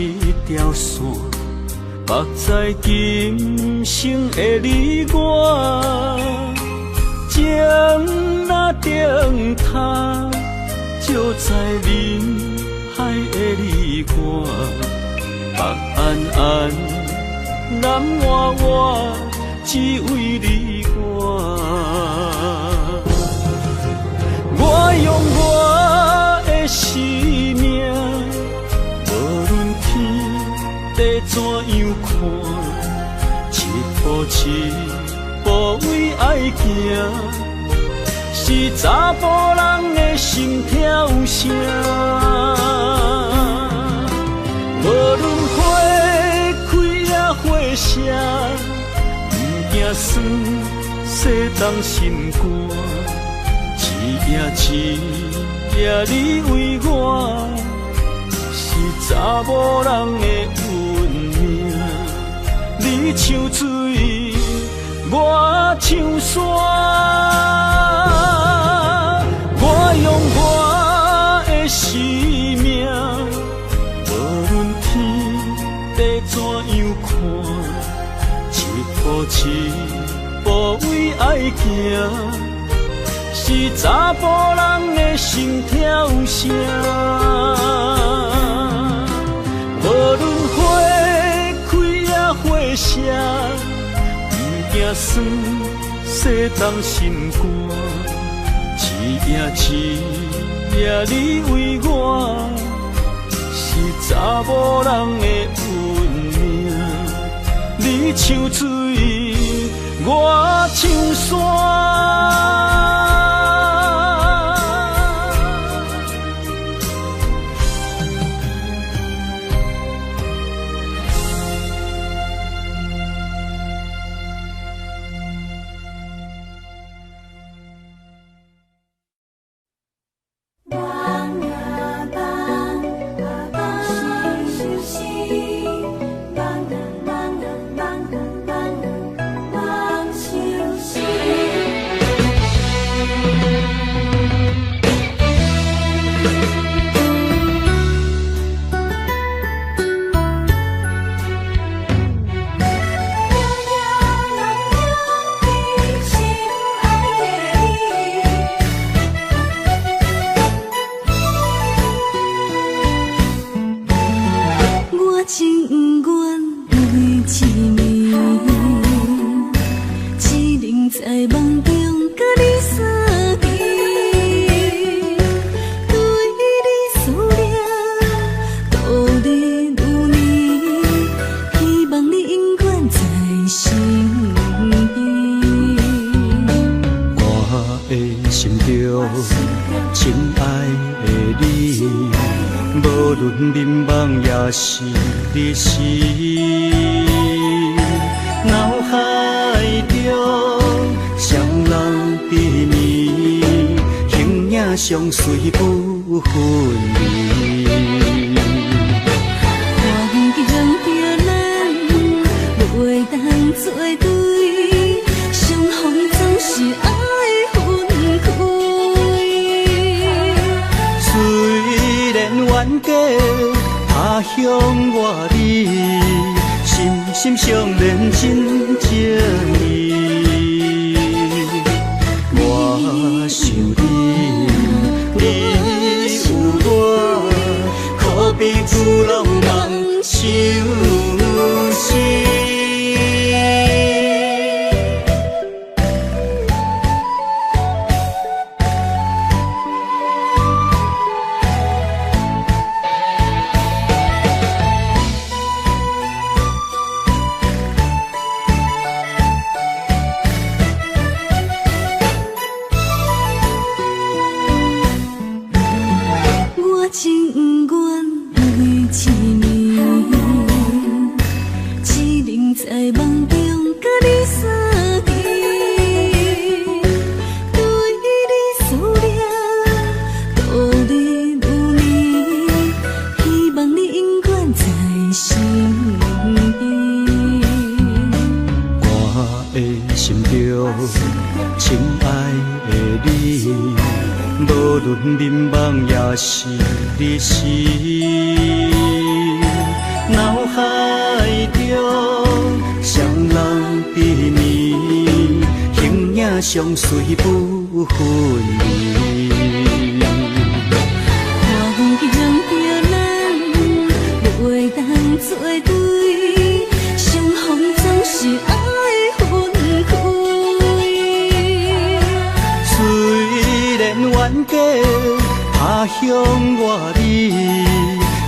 一条线，绑在今生的你我，情若灯塔，照在人海的你我，北暗暗，南弯弯，只为你我。我用我的生命。地怎样看？一步步起步为爱行，是查甫人的心跳声。无论花开也花谢，不惊酸洗冻心肝。一夜你为我，是查某人的运命。你像水，我像山，我用我的生命，无论天地怎样看，一步为爱行。是查甫人的心跳声，无论花开也花谢，不惊酸洗冻心肝。一夜你为我，是查某人的运命。你像水，我像山。相随不分离，环境着咱袂当作对，相逢总是爱分开。虽然冤家他乡外里，心心相连真情义。我想你有我，可比旧浪漫相思。眠梦也是日时，脑海中双人缠绵，形影相随不分离。环境着咱袂当作对，相逢总是爱分开。虽然冤家他乡外里，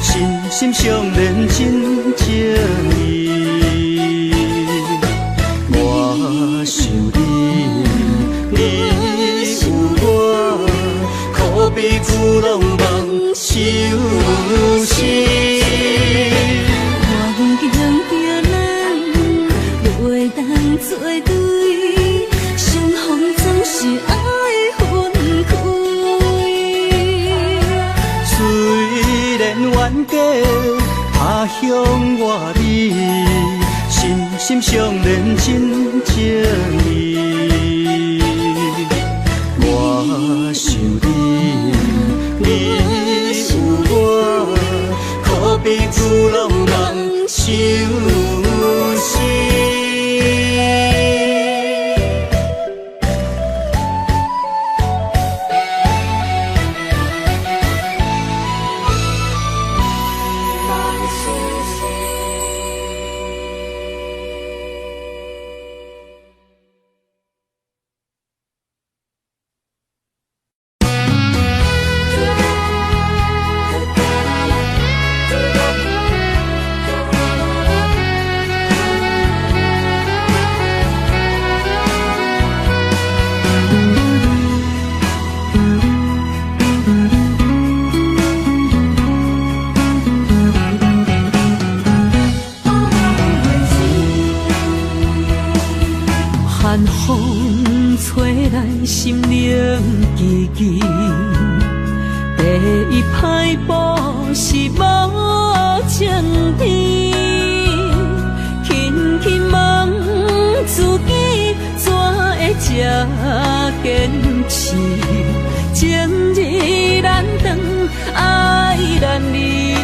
心心相连真情义。作对，相逢总是爱分开。虽然冤家他乡外美，心心相连真情义。我想你，你有我，可比旧老人相思。寒风吹来心灵寂寂，第一摆步是无情天，轻轻问自己怎会这坚持，情义难断，爱难离，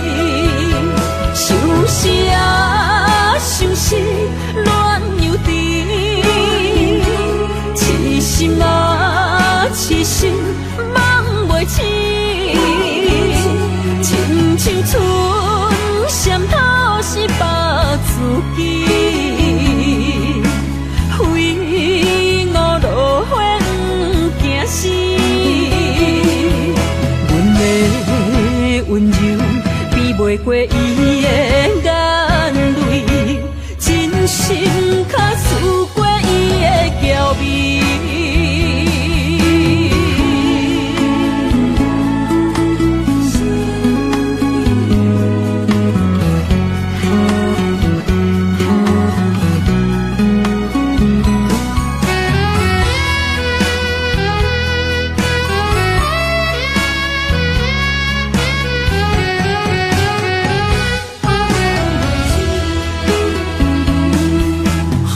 想死啊想死，恋又甜。痴心啊，痴心梦袂醒，亲像春闪透是白自己，非我落花惊死。阮的温柔比袂过伊的眼泪，真心较输过伊的娇媚。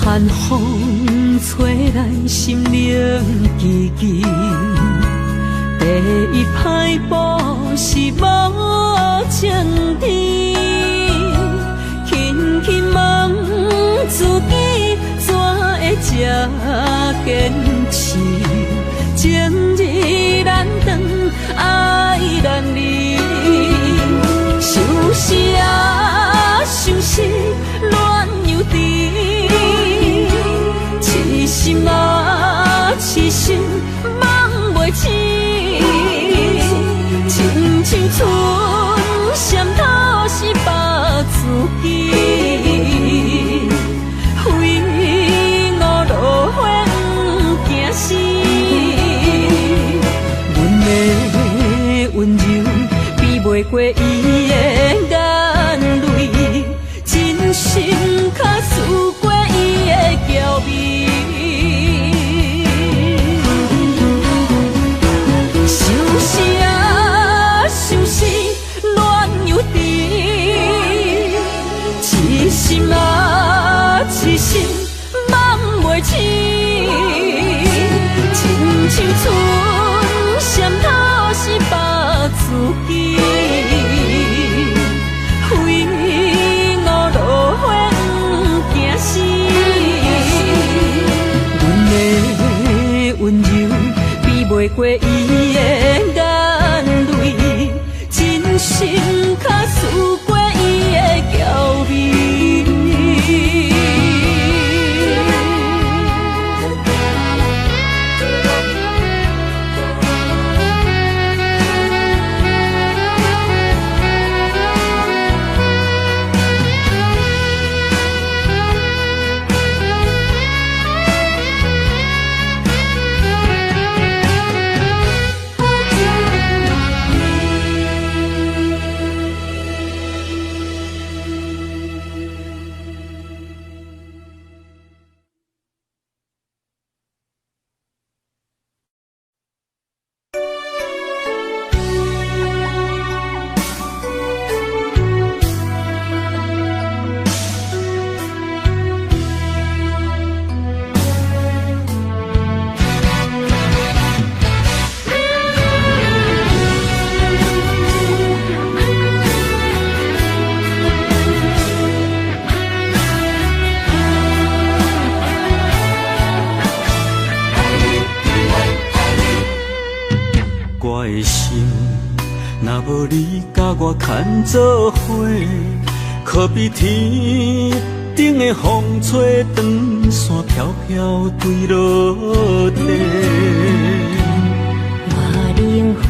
寒风吹来心灵寂寂，第一摆步是无情天，轻轻问自己怎会这坚持，情义难断，爱难离，想死啊想死，恋又甜。痴心啊，痴心梦袂醒，亲像春闪透是白自己，非我落花惊死。阮的温柔比袂过伊的眼泪，真心较输过伊的娇媚。心啊，痴心梦袂醒，亲像春闪透是白自己，非我落花惊死。阮的温柔比袂过伊的眼泪，真心较输过伊的娇媚。无你甲我牵做伙，可比天顶的风吹长线飘飘坠落地。我灵魂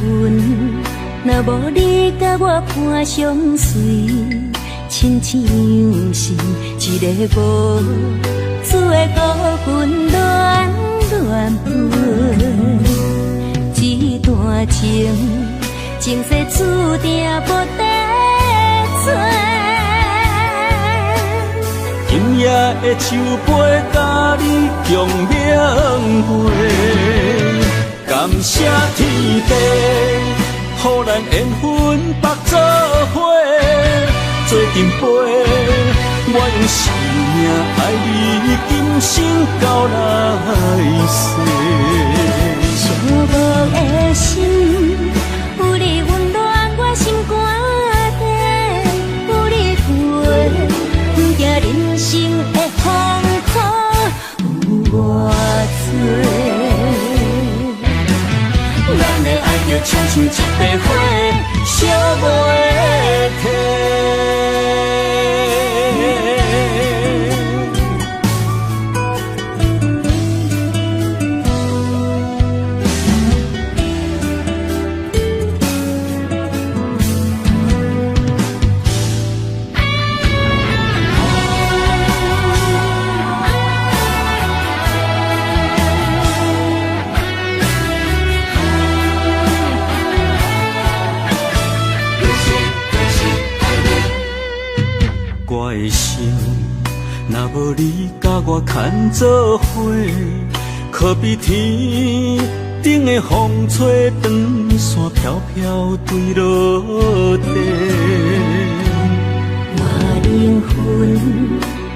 若无你甲我伴相随，亲像是一个无主的孤魂乱乱飞。这段情，前世注定无得找。今夜的酒杯，甲你共鸣会，感谢天地，予咱缘分绑做伙，做阵陪。我用生命爱你，今生到来世。寂寞的心，有你温暖我心肝底，有你陪，不惊人生的风雨有偌多。咱的爱就亲像一块火，烧袂停。我的心，若无你甲我牵做伙，可比天顶的风吹长线飘飘坠落地。我灵魂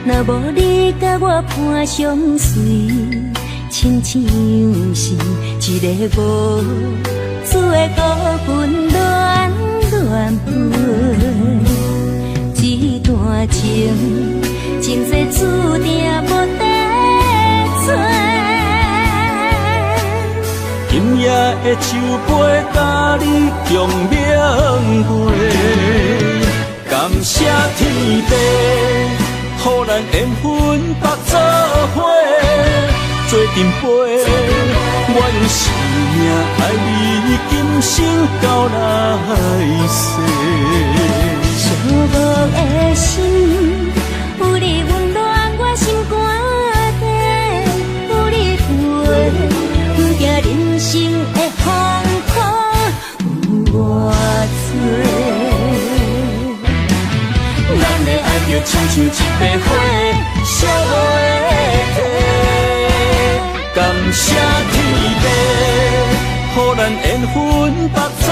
若无你甲我伴相随，亲像是一个无主的孤魂乱乱飞。这段情，前世注定无得找。今夜的酒杯，甲你共鸣会，感谢天地，予咱缘分绑做伙，做阵陪。我用生命爱你，今生到来世。寂寞的心，有你温暖我心肝底，有你陪，不惊人生的风雨有偌多。咱的爱就亲像一块火，烧袂停。感谢天地，予咱缘分绑做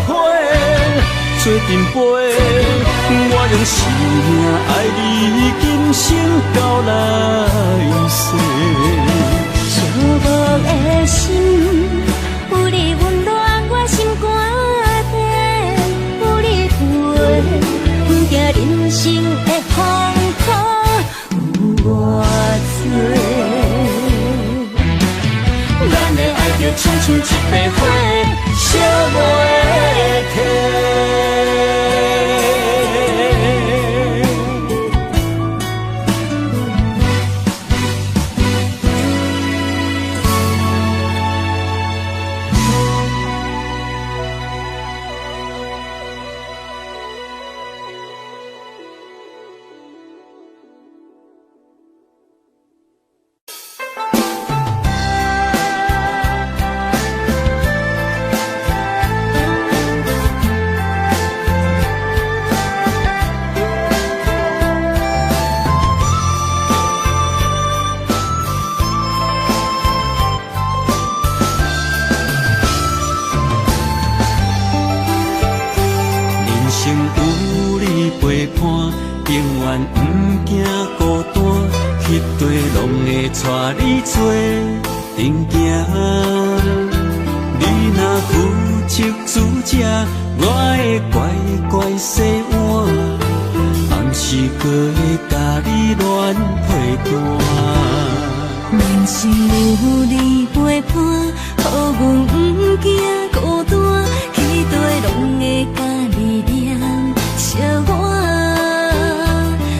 伙，做阵陪。我用生命爱你，今生到来世。寂寞的心，有你温暖我心肝底，有你陪，不惊人生的风雨有偌多。咱的爱就亲像一块火，烧袂停。永远不惊孤单，迄地拢会带你做阵行。你若负责主者，我会乖乖洗碗，暗时搁会甲你乱陪伴。人生有你陪伴，予阮不惊孤单，迄地拢会甲力量笑我，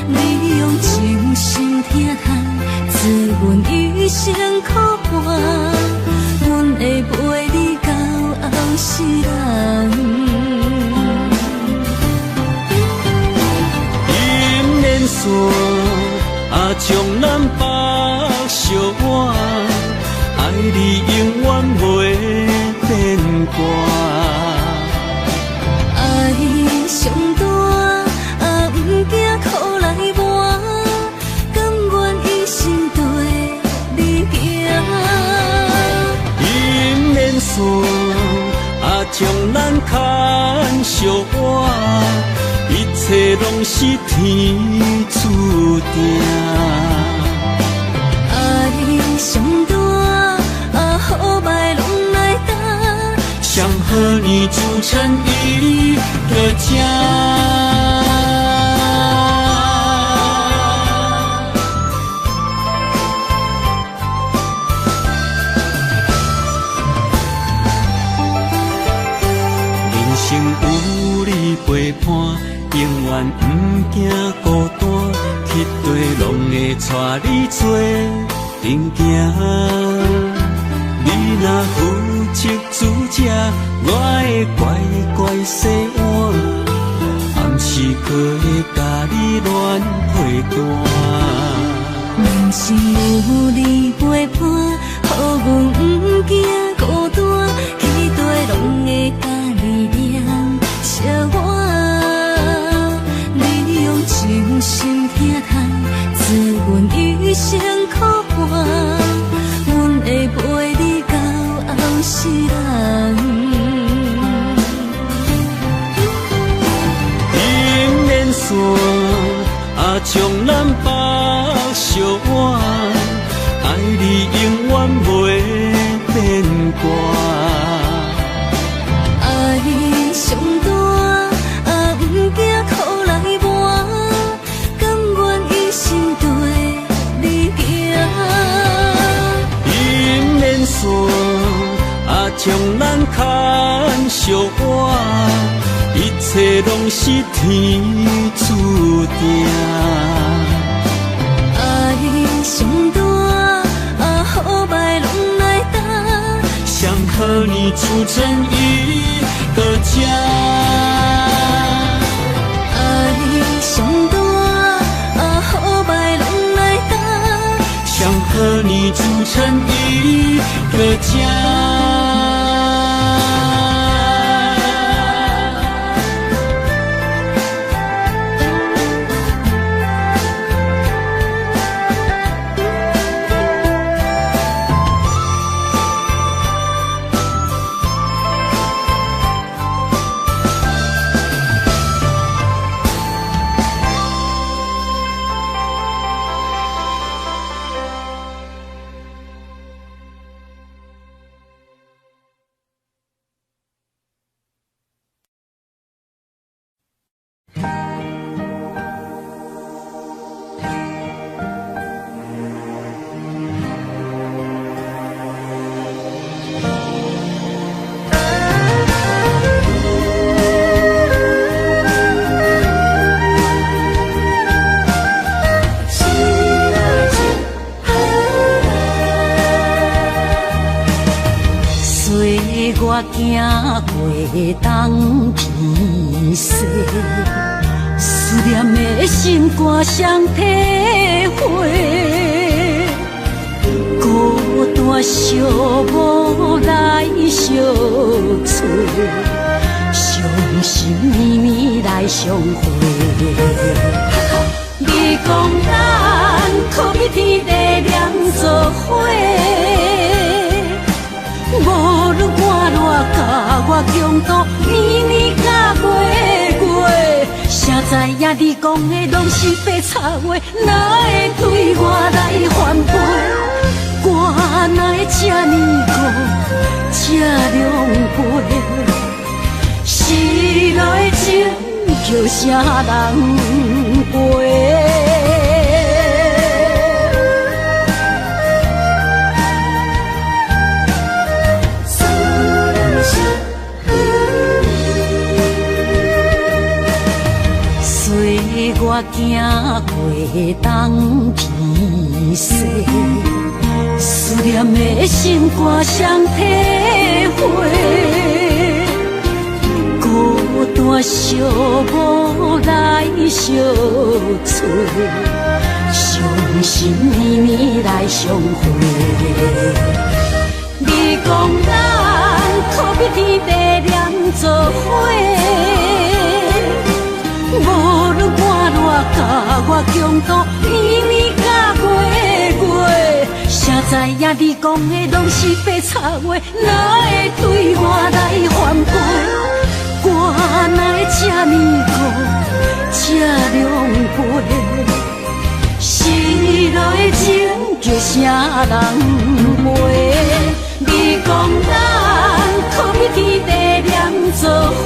你用真心疼痛，赐阮一生苦伴，阮会陪你到后世人。银莲线将咱绑相偎，爱你永远袂变卦。爱上大，不惊苦来磨，甘愿一生对你行。银莲线将咱牵相偎，一切拢是天注定。爱上大，好歹拢来担，上好年祝成伊个正。人生有你陪伴，永远不惊孤单，去地拢会带你做阵行。你若负责煮食，我会乖乖洗碗，暗时可会甲你暖配单。人生有你陪伴，予阮不惊孤单，去地拢会甲力量笑我。你用真心疼痛，赐阮一生苦伴，阮会陪你到后世人。银莲线将咱绑相偎，爱你永远袂变卦。爱上大，不惊苦来磨，甘愿一生对你行。银莲线将咱牵相偎，一切拢是天注定。爱上大，好歹拢来担，上好年祝成伊个正。爱上大，好歹拢来担，上好年祝成伊个正。我行过东天西，思念的心肝双体会，孤单寂寞来相找，伤心绵绵来相会。你讲咱可比天地两作伙。无论我偌甲我强度，年年甲月月，谁知影你讲的拢是白插话，哪会对我来反背？我哪会这呢孤，这狼狽？时来情叫啥人陪？我行过东天西，思念的心肝双体会，孤单寂寞来相催，伤心绵绵来相会。你讲咱可比天地连做伙，无论我热甲我强度，年年甲月，谁知影你讲的拢是白插话，哪会对我来反背？我哪会这呢苦，这狼狽？失落的情叫啥人陪？你讲咱可比天地连做伙，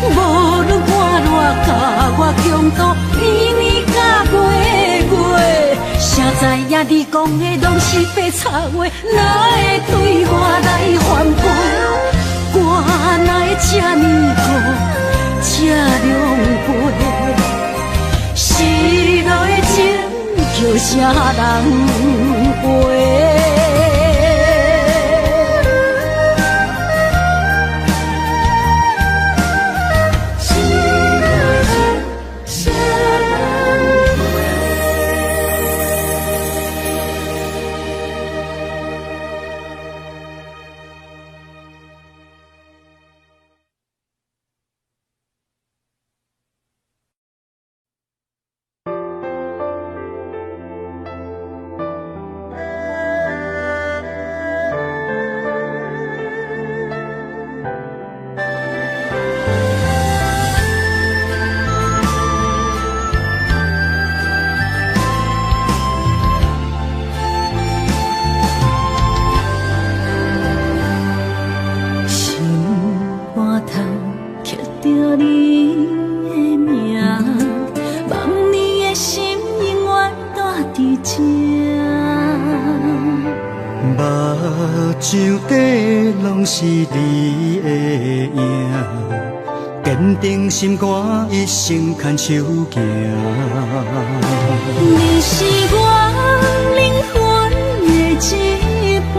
无论我热甲我强度，年年甲月，谁知影你讲的拢是白插话，哪会对我来反背？我哪会这呢苦，这狼狽？失落的情叫啥人陪？是你的影，坚定心肝，一生牵手行。你是我灵魂的一半，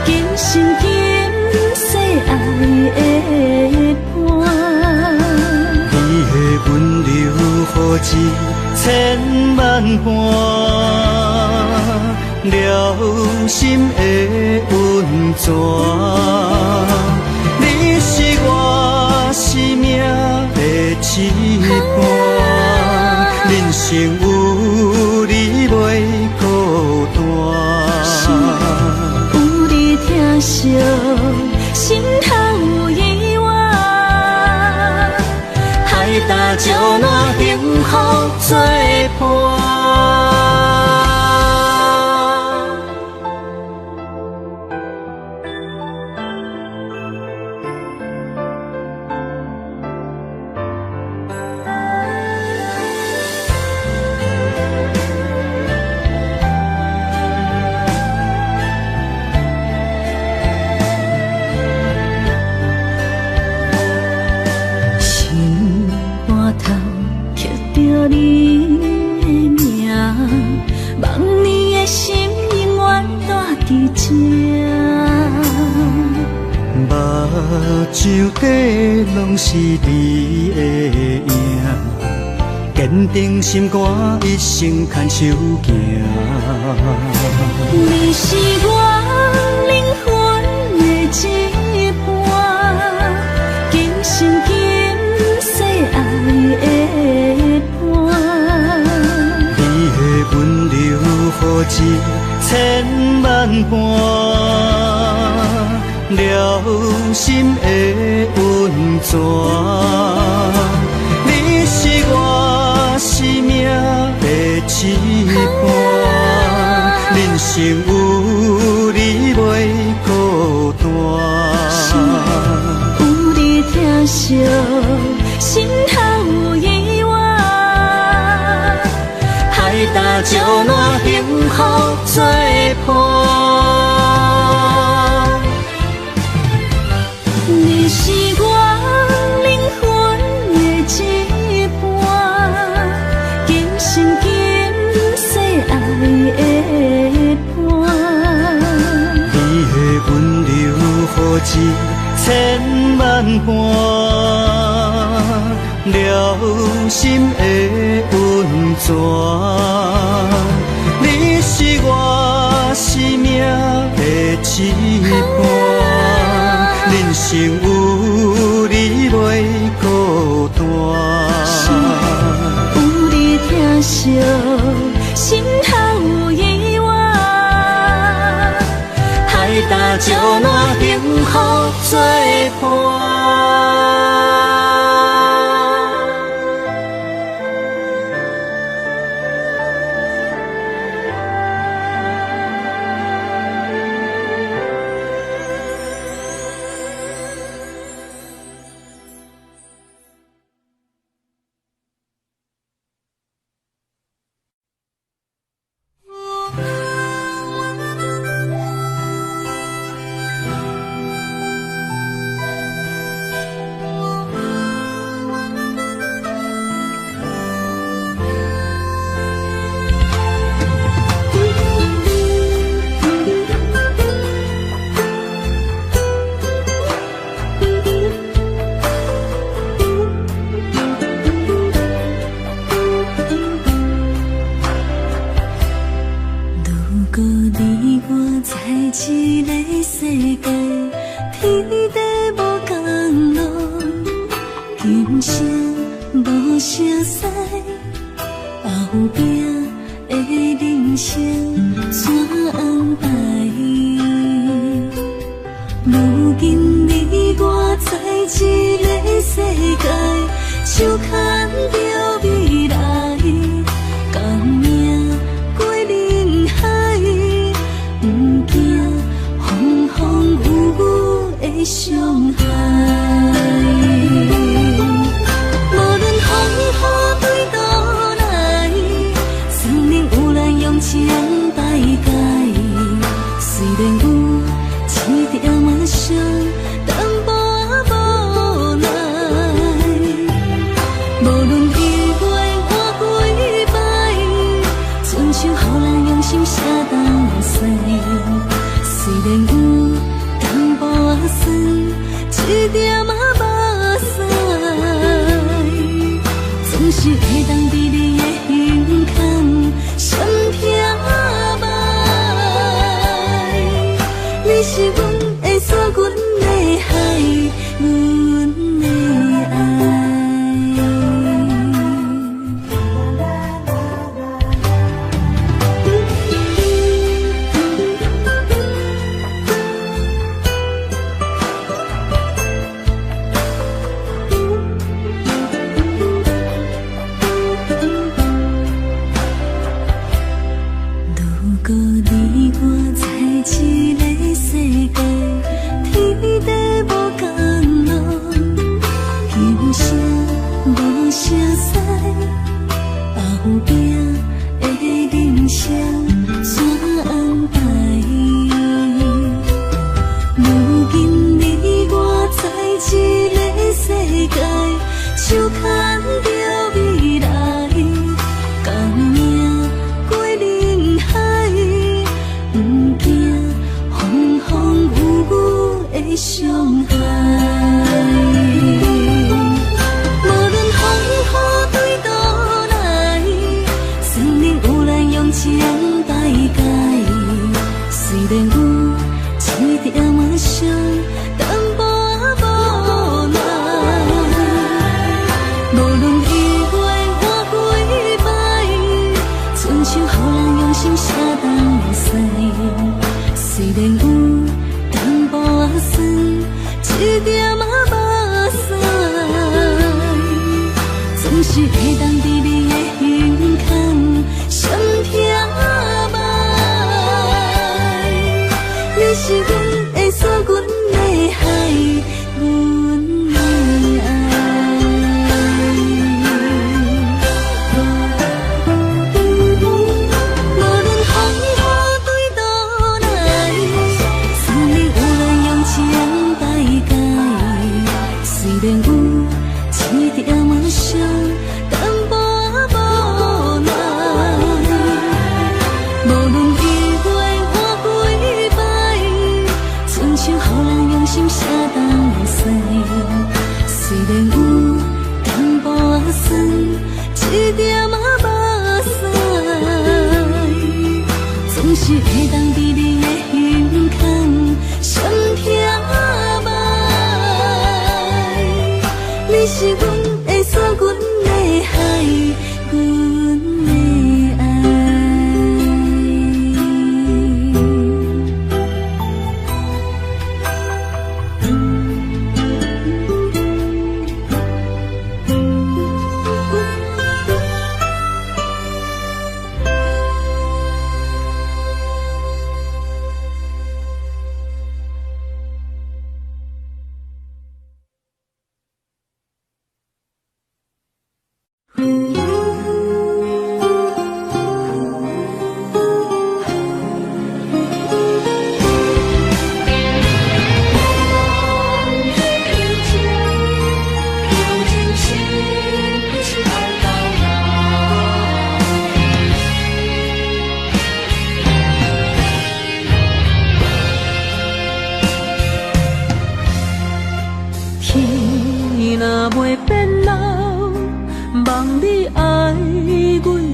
今生今世爱的伴。你的温柔何止千万般，了心的温泉。你是我生命的一半，人生有你袂孤单。有你疼惜，心头有意外，海大石烂，幸福作伴。手底拢是你的影，坚定心肝，一生牵手行。你是我灵魂的一半，今生今世爱的伴。你的温柔何止千万般，了心的温泉。你是我生命的一半，人生有你袂孤单。有你疼惜，心头有意外，海大石烂，幸福作伴。你是我灵魂的一千万般，了心的温泉。你是我生命的一半，人生有你袂孤单。有你疼惜，心头有意外，海大石烂，幸福作伴。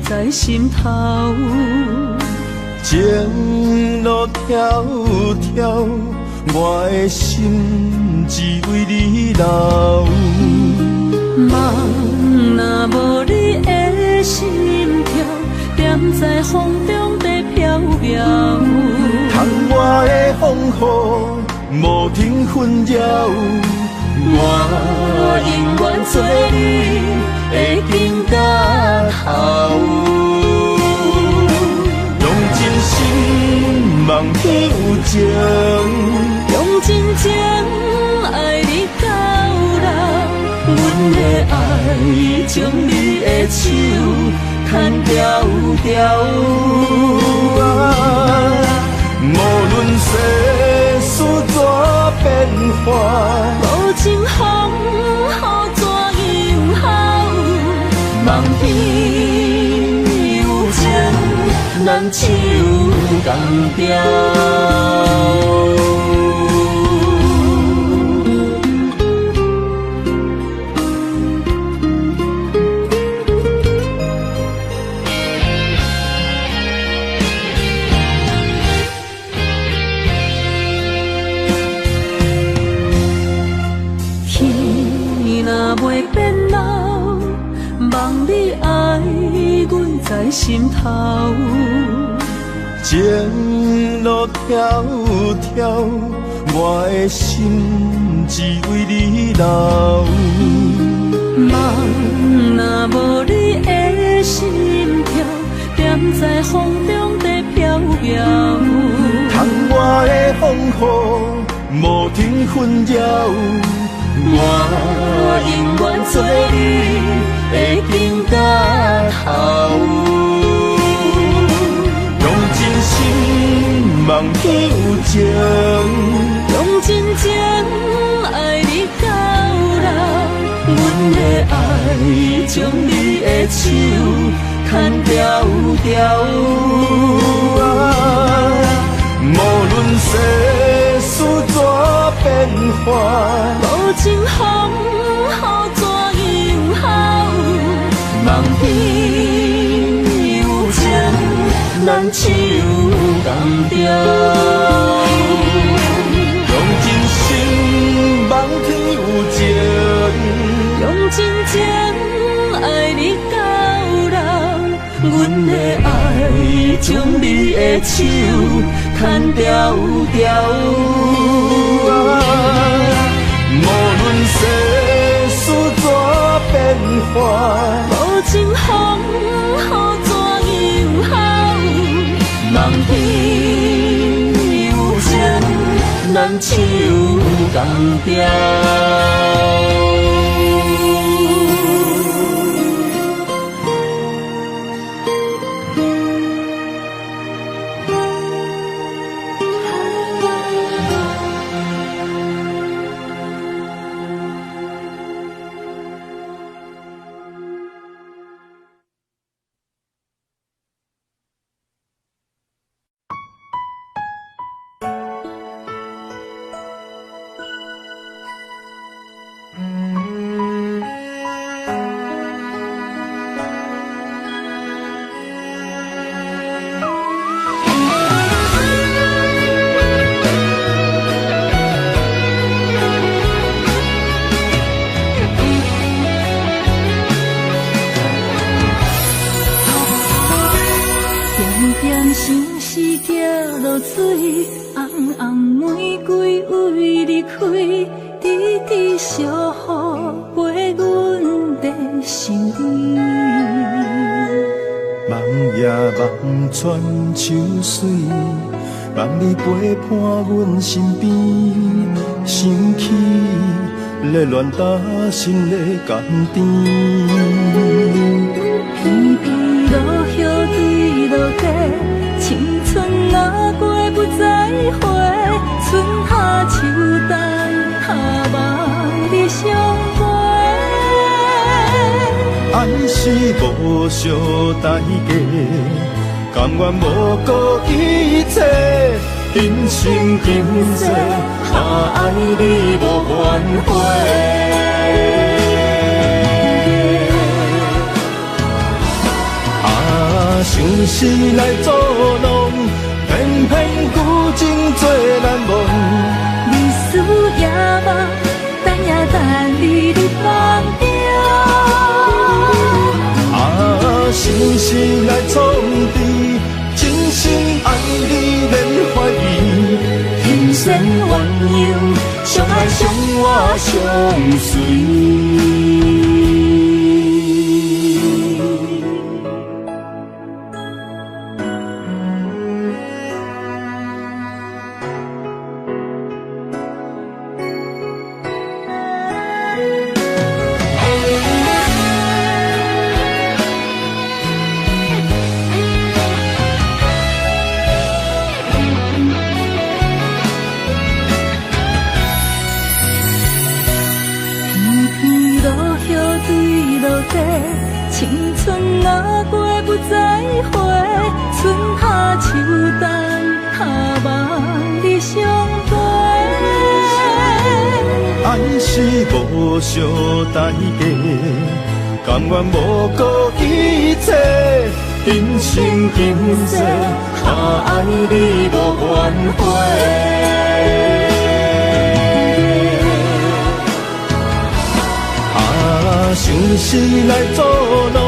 在心头。情路迢迢，我的心只为你留。梦若无你的心跳，点在风中在飘飘。窗外的风雨无停纷扰，我永远做你的根甲头。用真心望天有情，用真情爱你到老。阮的爱将你的手牵条条。无论世事怎变化，无情风雨怎样好，梦边有情，咱手共调。在心头，情路迢迢，我的心只为你留。梦若无你的心跳，点在风中在飘飘。窗外的风雨无停纷扰，我永远做你的根甲头。用真心望天有情，用真情爱你到老。阮的爱将你的手牵条条。无论世事怎变化，无情风雨怎样好，梦边有情，咱手共调。用真心望天有情，用真情爱你到老。阮的爱将你的手牵条条。无论世事怎变化，无情风雨怎样好，梦边有情，咱手共调。望穿秋水，望你陪伴阮身边，生气咧乱打心咧甘甜。偏偏落雨对落地，青春若过不再回，春夏秋冬下望你相陪。爱是无相代价，甘愿无顾一切，今生今世，爱你无怨悔。想是来作弄，偏偏旧情做难忘。你思也梦，等也等你入梦中。心事来创治，真心爱你免怀疑，人生鸳鸯，相爱相活相随。青春若过不再回，春夏秋冬盼望你相陪。爱是无相代价，甘愿无顾一切，今生今世，爱你无怨悔。想是来作弄，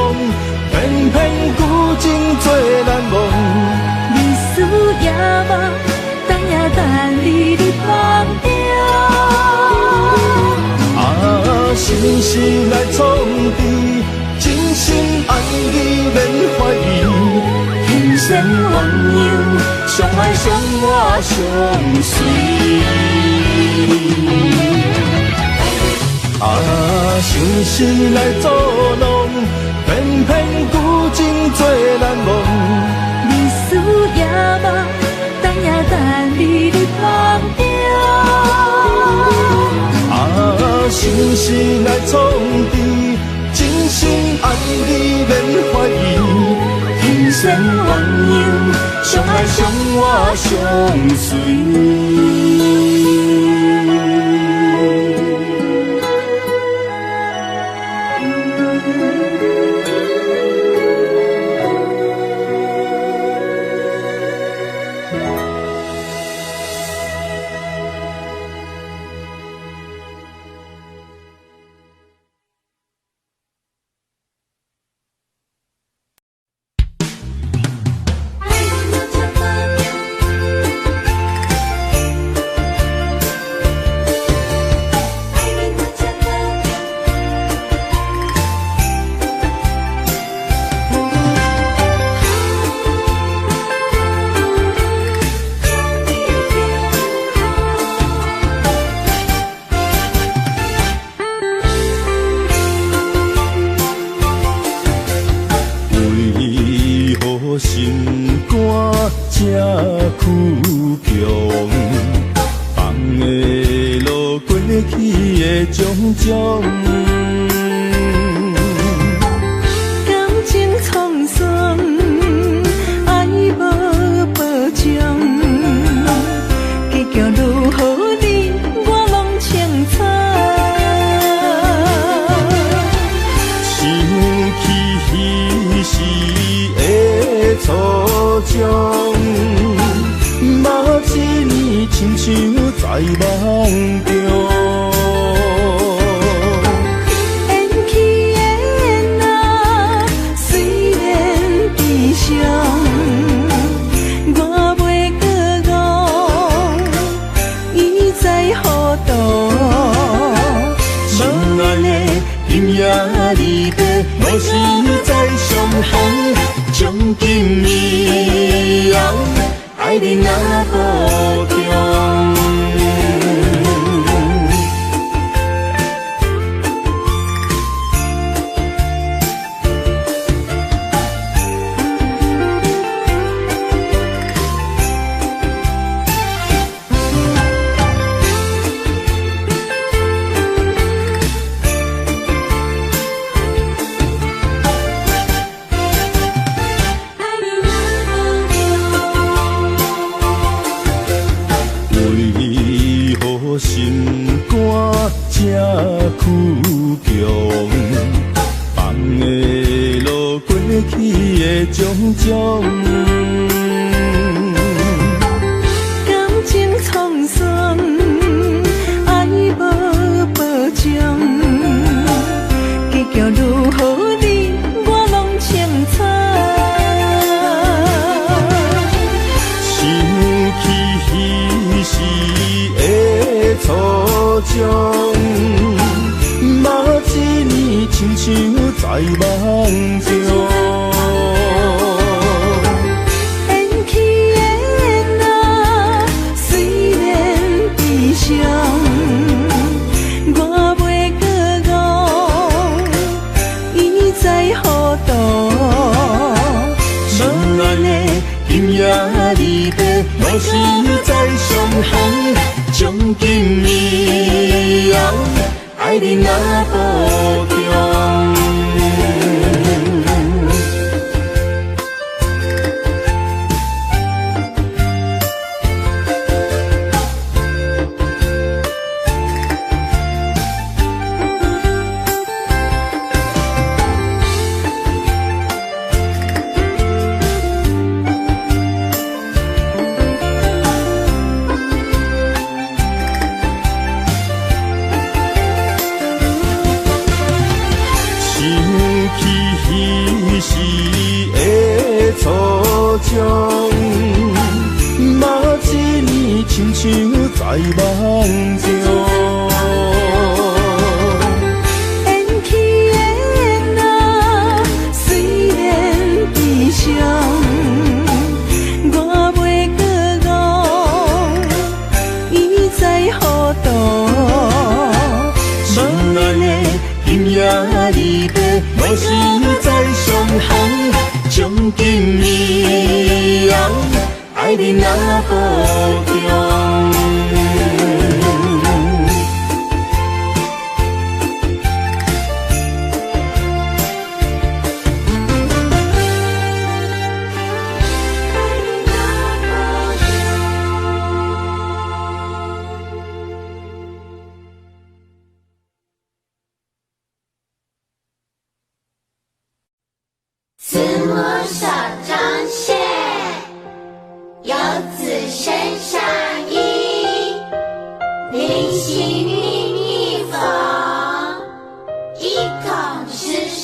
偏偏旧情做难忘。你思也梦，等也等你入梦中。心事来创治，真心爱你免怀疑。人生鸳鸯，相爱相活相随。想是来作弄，偏偏旧情做难忘。你思也梦，等也等你入梦中。心事来创治，真心爱你免怀疑。人生鸳鸯，相爱相活相随。感情创伤，爱无保障，结局如何你我拢清楚。想起彼时的初衷，嘛一年亲像在梦中。今夜离别，若是再相逢，从今以后，爱你若保重。嘛一年亲像在梦中，缘起的那虽然悲伤，我袂搁讲，伊在何处？无缘的今夜离别，若是再相逢，从今以后，爱你若保重。慈母手中线，游子身上衣。临行密密缝，意恐迟迟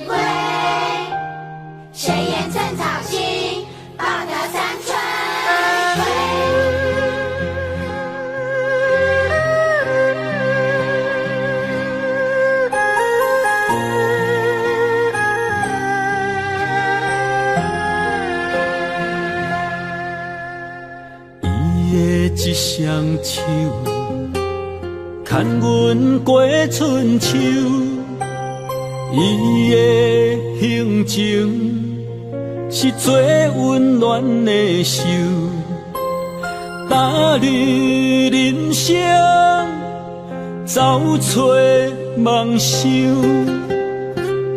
归。谁言寸草心，报得三春晖。一双手，牵阮过春秋。伊的行程是最温暖的手，踏入人生，走找梦想，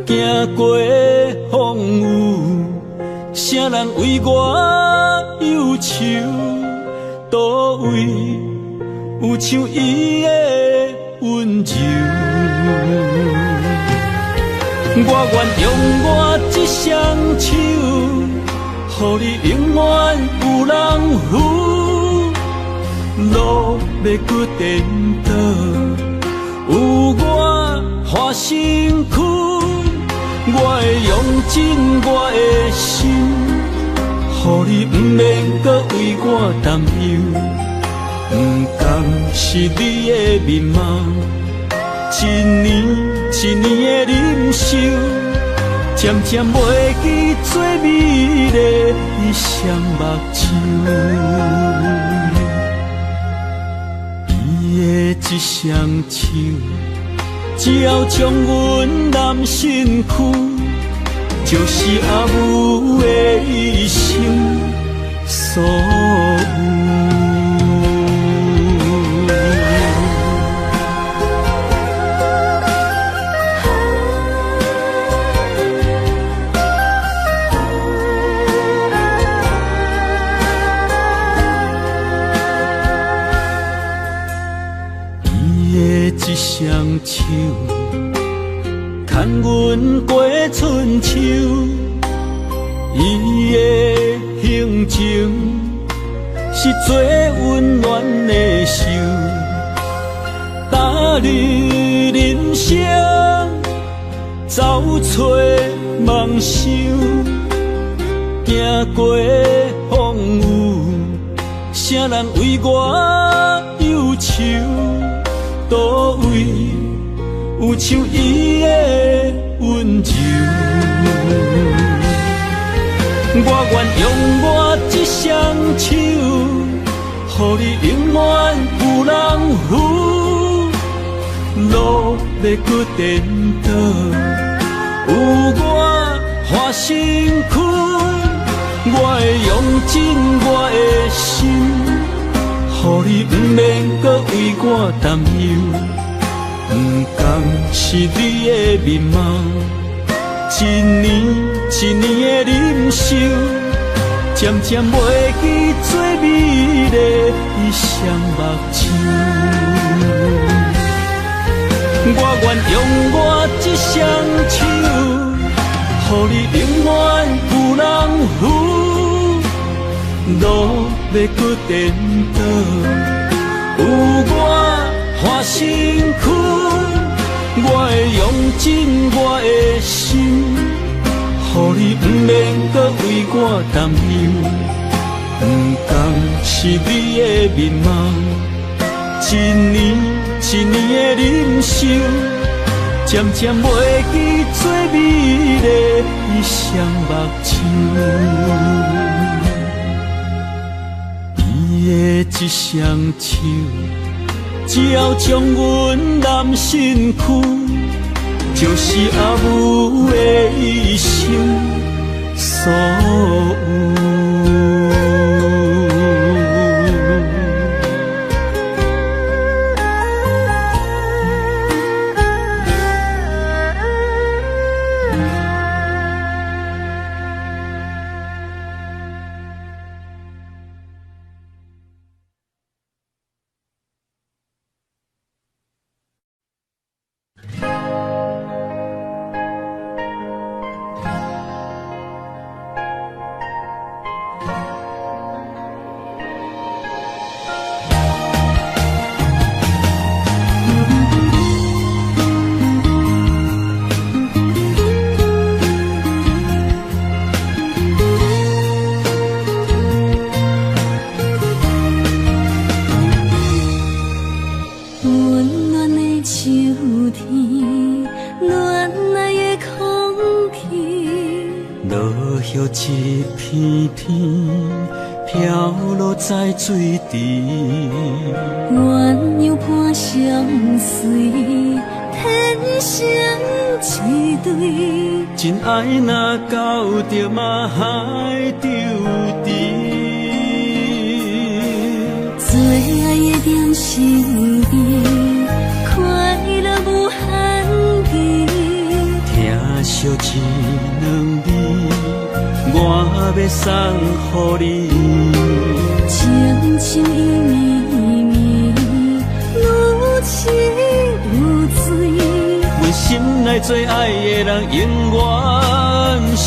行过风雨，啥人为我忧愁？倒位有像伊的温柔？我愿用我一双手，予你永远有人扶。路要搁颠倒，有我花身躯，我会用尽我的心。予你不免搁为我担忧，不甘是你的面貌，一年一年的忍受，渐渐袂记做美丽的双目睭。伊的一双手，只要将阮揽身躯，就是阿母的一生所有。伊的一双手，牵阮过春秋。伊的是最温暖的手，踏入人生，走找梦想，行过风雨，啥人为我忧愁？倒位有像伊的温柔？我愿用我这双手，予你永远有人扶。路要搁颠倒，有我换身躯。我会用尽我的心，予你不免搁为我担忧。不甘是你的面貌，一年一年的忍受，渐渐袂记最美丽的双目睭。我愿用我这双手，予你永远有人扶。路要搁颠倒，有我换身躯。我会用尽我的心，予你不免搁为我担忧。不甘是你的面貌，一年一年的忍受，渐渐袂记最美丽的双目睭。伊的一双手，只要将阮揽身躯，就是阿母的一生所有。一片片飘落在水池，鸳鸯伴相随，天生一对。真爱若到着嘛海丢低，最爱的点身边，快乐无限期。听惜一两字，我要送予你。情情意意，愈情愈醉。阮心内最爱的人，永远是